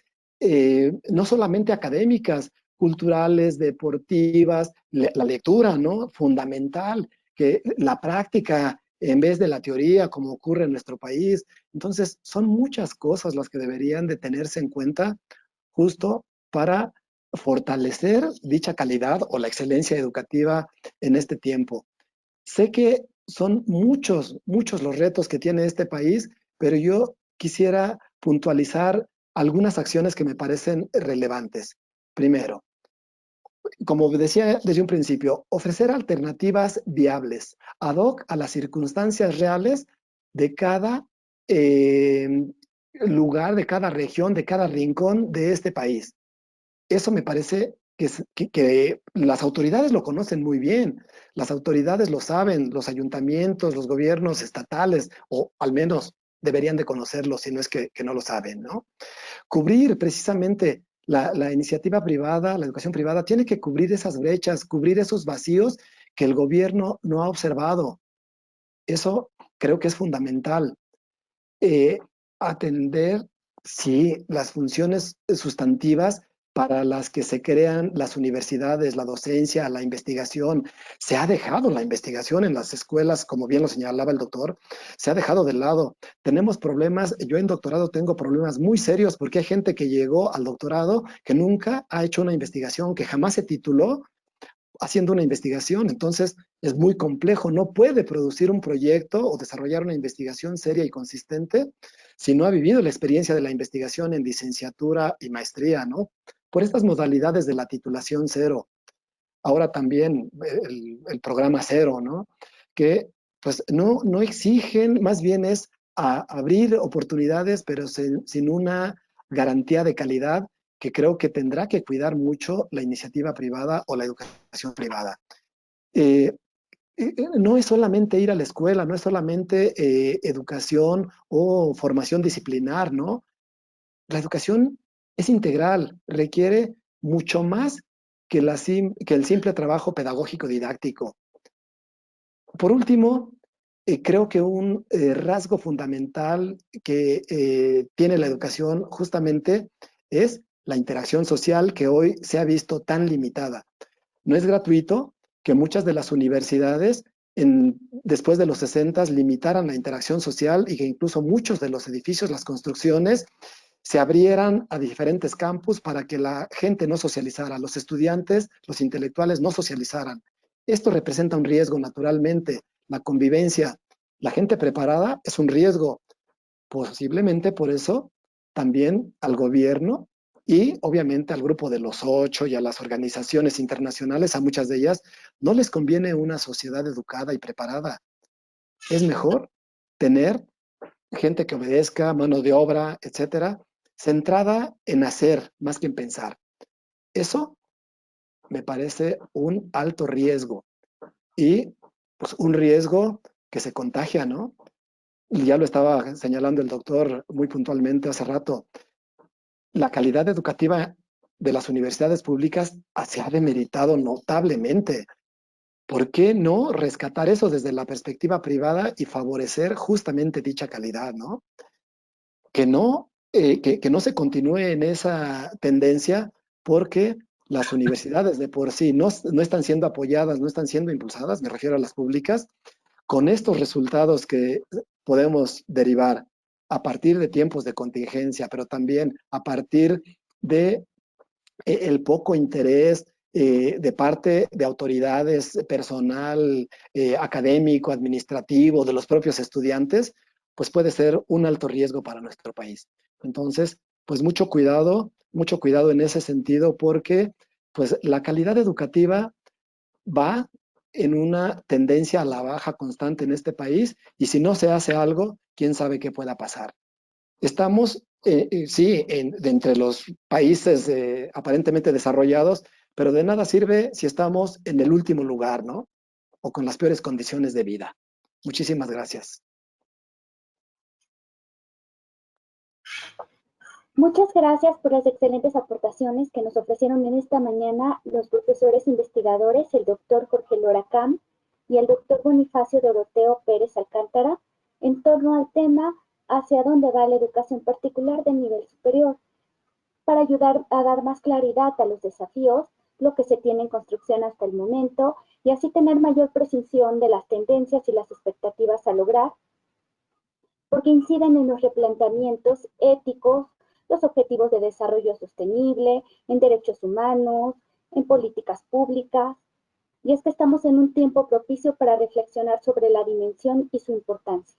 no solamente académicas, culturales, deportivas, la lectura, ¿no? Fundamental, que la práctica en vez de la teoría, como ocurre en nuestro país. Entonces, son muchas cosas las que deberían de tenerse en cuenta justo para fortalecer dicha calidad o la excelencia educativa en este tiempo. Sé que son muchos, muchos los retos que tiene este país, pero yo quisiera puntualizar algunas acciones que me parecen relevantes. Primero, como decía desde un principio, ofrecer alternativas viables, ad hoc a las circunstancias reales de cada lugar, de cada región, de cada rincón de este país. Eso me parece que las autoridades lo conocen muy bien, las autoridades lo saben, los ayuntamientos, los gobiernos estatales, o al menos deberían de conocerlo, si no es que no lo saben, ¿no? Cubrir precisamente la iniciativa privada, la educación privada, tiene que cubrir esas brechas, cubrir esos vacíos que el gobierno no ha observado. Eso creo que es fundamental. atender, sí, las funciones sustantivas para las que se crean las universidades, la docencia, la investigación. Se ha dejado la investigación en las escuelas, como bien lo señalaba el doctor, se ha dejado de lado. Tenemos problemas, yo en doctorado tengo problemas muy serios porque hay gente que llegó al doctorado que nunca ha hecho una investigación, que jamás se tituló haciendo una investigación. Entonces, es muy complejo. No puede producir un proyecto o desarrollar una investigación seria y consistente si no ha vivido la experiencia de la investigación en licenciatura y maestría, ¿no? Por estas modalidades de la titulación cero. Ahora también el programa cero, ¿no? Que pues no exigen, más bien es abrir oportunidades, pero sin una garantía de calidad que creo que tendrá que cuidar mucho la iniciativa privada o la educación privada. No es solamente ir a la escuela, no es solamente educación o formación disciplinar, ¿no? La educación es integral, requiere mucho más que el simple trabajo pedagógico didáctico. Por último, creo que un rasgo fundamental que tiene la educación justamente es la interacción social que hoy se ha visto tan limitada. No es gratuito que muchas de las universidades después de los 60 limitaran la interacción social y que incluso muchos de los edificios, las construcciones, se abrieran a diferentes campus para que la gente no socializara, los estudiantes, los intelectuales no socializaran. Esto representa un riesgo naturalmente, la convivencia. La gente preparada es un riesgo. Posiblemente por eso también al gobierno y obviamente al grupo de los 8 y a las organizaciones internacionales, a muchas de ellas, no les conviene una sociedad educada y preparada. Es mejor tener gente que obedezca, mano de obra, etcétera, centrada en hacer más que en pensar. Eso me parece un alto riesgo y pues un riesgo que se contagia, ¿no? Ya lo estaba señalando el doctor muy puntualmente hace rato. La calidad educativa de las universidades públicas se ha demeritado notablemente. ¿Por qué no rescatar eso desde la perspectiva privada y favorecer justamente dicha calidad, ¿no? Que no se continúe en esa tendencia porque las universidades de por sí no están siendo apoyadas, no están siendo impulsadas, me refiero a las públicas, con estos resultados que podemos derivar a partir de tiempos de contingencia, pero también a partir de el poco interés de parte de autoridades, personal académico, administrativo, de los propios estudiantes, pues puede ser un alto riesgo para nuestro país. Entonces, pues mucho cuidado en ese sentido, porque pues la calidad educativa va en una tendencia a la baja constante en este país y si no se hace algo, quién sabe qué pueda pasar. Estamos, sí, de entre los países aparentemente desarrollados, pero de nada sirve si estamos en el último lugar, ¿no? O con las peores condiciones de vida. Muchísimas gracias. Muchas gracias por las excelentes aportaciones que nos ofrecieron en esta mañana los profesores investigadores, el doctor Jorge Loracam y el doctor Bonifacio Doroteo Pérez Alcántara, en torno al tema hacia dónde va la educación particular del nivel superior, para ayudar a dar más claridad a los desafíos, lo que se tiene en construcción hasta el momento, y así tener mayor precisión de las tendencias y las expectativas a lograr, porque inciden en los replanteamientos éticos, los objetivos de desarrollo sostenible, en derechos humanos, en políticas públicas. Y es que estamos en un tiempo propicio para reflexionar sobre la dimensión y su importancia.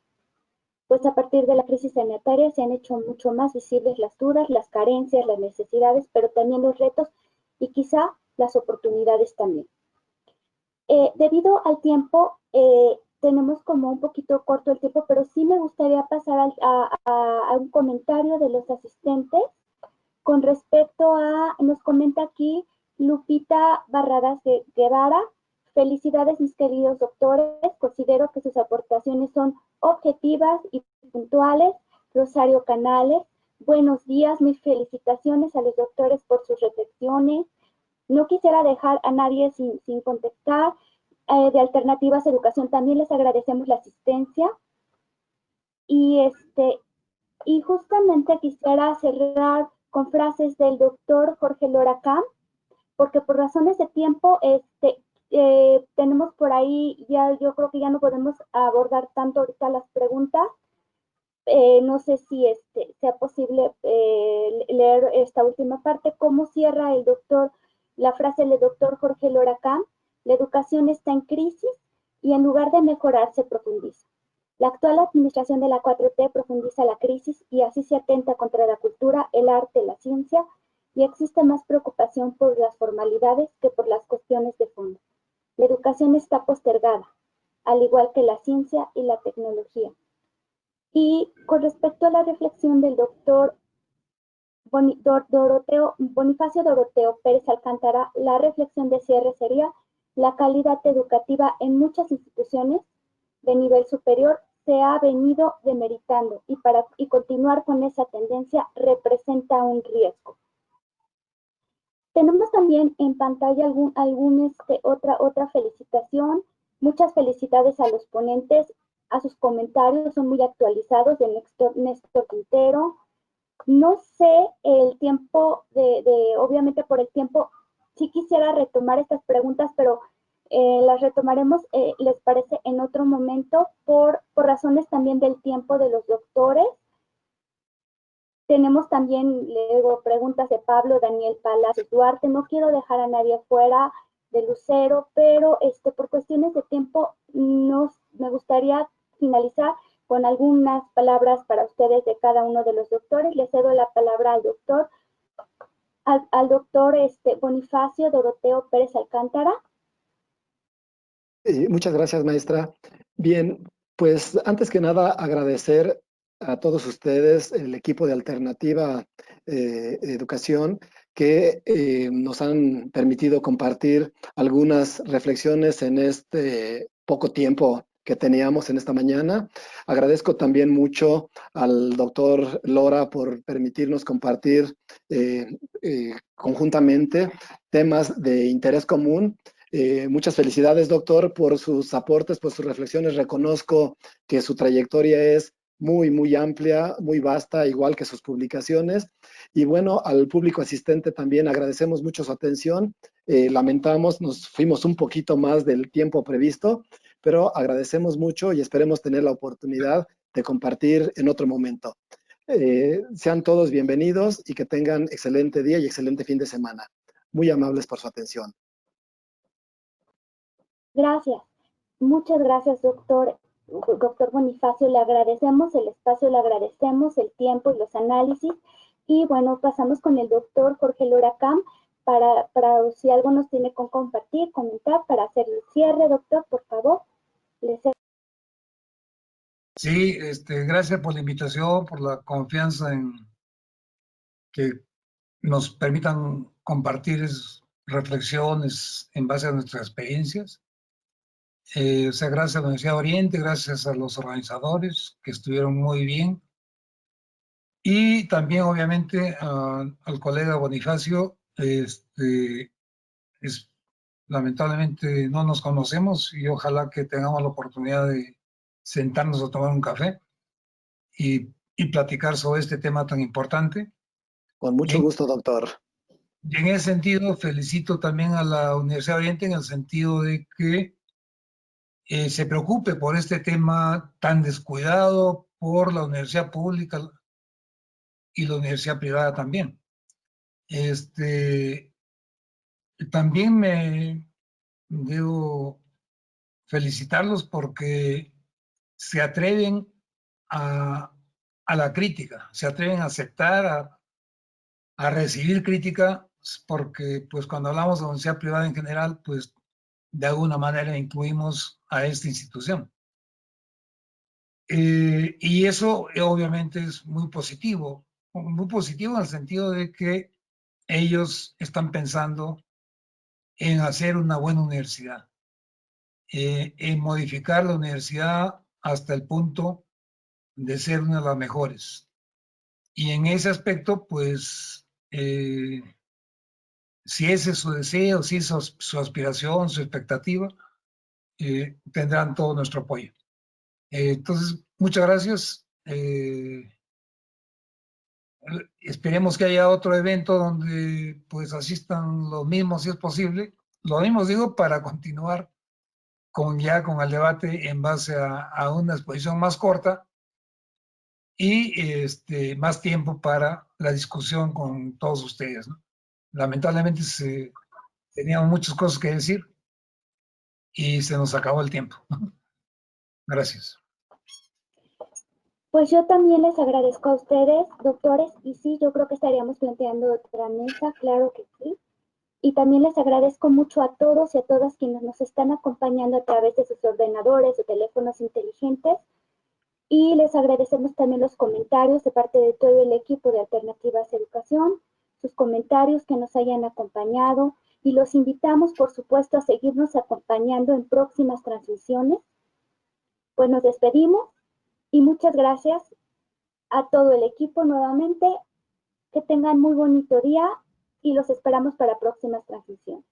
Pues a partir de la crisis sanitaria se han hecho mucho más visibles las dudas, las carencias, las necesidades, pero también los retos y quizá las oportunidades también. Debido al tiempo, tenemos como un poquito corto el tiempo, pero sí me gustaría pasar a un comentario de los asistentes con respecto a, nos comenta aquí Lupita Barradas Guevara. Felicidades, mis queridos doctores. Considero que sus aportaciones son objetivas y puntuales. Rosario Canales, buenos días, mis felicitaciones a los doctores por sus reflexiones. No quisiera dejar a nadie sin contestar. De Alternativas Educación también les agradecemos la asistencia. Y Y justamente quisiera cerrar con frases del doctor Jorge Lora Camp, porque por razones de tiempo tenemos por ahí, ya yo creo que ya no podemos abordar tanto ahorita las preguntas. No sé si sea posible leer esta última parte, cómo cierra el doctor, la frase del doctor Jorge Lora Camp: la educación está en crisis y en lugar de mejorar se profundiza. La actual administración de la 4T profundiza la crisis y así se atenta contra la cultura, el arte, la ciencia, y existe más preocupación por las formalidades que por las cuestiones de fondo. La educación está postergada, al igual que la ciencia y la tecnología. Y con respecto a la reflexión del doctor Bonifacio Doroteo Pérez Alcántara, la reflexión de cierre sería: la calidad educativa en muchas instituciones de nivel superior se ha venido demeritando y continuar con esa tendencia representa un riesgo. Tenemos también en pantalla otra felicitación. Muchas felicidades a los ponentes, a sus comentarios, son muy actualizados, de Néstor Quintero. No sé el tiempo, obviamente por el tiempo, sí quisiera retomar estas preguntas, pero las retomaremos, les parece, en otro momento, por razones también del tiempo de los doctores. Tenemos también luego preguntas de Pablo Daniel Palacios Duarte. No quiero dejar a nadie fuera, de Lucero, pero por cuestiones de tiempo me gustaría finalizar con algunas palabras para ustedes de cada uno de los doctores. Le cedo la palabra al doctor Bonifacio Doroteo Pérez Alcántara. Muchas gracias, maestra. Bien, pues antes que nada agradecer a todos ustedes, el equipo de Alternativa Educación, que nos han permitido compartir algunas reflexiones en este poco tiempo que teníamos en esta mañana. Agradezco también mucho al doctor Lora por permitirnos compartir conjuntamente temas de interés común. Muchas felicidades, doctor, por sus aportes, por sus reflexiones. Reconozco que su trayectoria es muy, muy amplia, muy vasta, igual que sus publicaciones. Y bueno, al público asistente también agradecemos mucho su atención. Lamentamos, nos fuimos un poquito más del tiempo previsto, pero agradecemos mucho y esperemos tener la oportunidad de compartir en otro momento. Sean todos bienvenidos y que tengan excelente día y excelente fin de semana. Muy amables por su atención. Gracias. Muchas gracias, doctor Bonifacio. Le agradecemos el espacio, le agradecemos el tiempo y los análisis. Y bueno, pasamos con el doctor Jorge Lora Camp para si algo nos tiene con compartir, comentar, para hacer el cierre, doctor, por favor. Sí, gracias por la invitación, por la confianza en que nos permitan compartir reflexiones en base a nuestras experiencias. O sea, gracias a la Universidad de Oriente, gracias a los organizadores que estuvieron muy bien. Y también, obviamente, al colega Bonifacio, lamentablemente no nos conocemos y ojalá que tengamos la oportunidad de sentarnos a tomar un café y platicar sobre este tema tan importante. Con mucho gusto, doctor. Y en ese sentido, felicito también a la Universidad de Oriente en el sentido de que se preocupe por este tema tan descuidado por la universidad pública y la universidad privada también. También me debo felicitarlos porque se atreven a la crítica, se atreven a aceptar, a recibir crítica, porque pues cuando hablamos de universidad privada en general, pues de alguna manera incluimos a esta institución. Y eso obviamente es muy positivo en el sentido de que ellos están pensando en hacer una buena universidad, en modificar la universidad hasta el punto de ser una de las mejores. Y en ese aspecto, pues, si ese es su deseo, si es su aspiración, su expectativa, tendrán todo nuestro apoyo. Entonces, muchas gracias. esperemos que haya otro evento donde pues asistan los mismos si es posible. Lo mismo digo para continuar con el debate en base a una exposición más corta y más tiempo para la discusión con todos ustedes, ¿no? Lamentablemente teníamos muchas cosas que decir y se nos acabó el tiempo. Gracias. Pues yo también les agradezco a ustedes, doctores, y sí, yo creo que estaríamos planteando otra mesa, claro que sí. Y también les agradezco mucho a todos y a todas quienes nos están acompañando a través de sus ordenadores o teléfonos inteligentes. Y les agradecemos también los comentarios de parte de todo el equipo de Alternativas Educación, sus comentarios que nos hayan acompañado y los invitamos, por supuesto, a seguirnos acompañando en próximas transmisiones. Pues nos despedimos y muchas gracias a todo el equipo nuevamente. Que tengan muy bonito día y los esperamos para próximas transmisiones.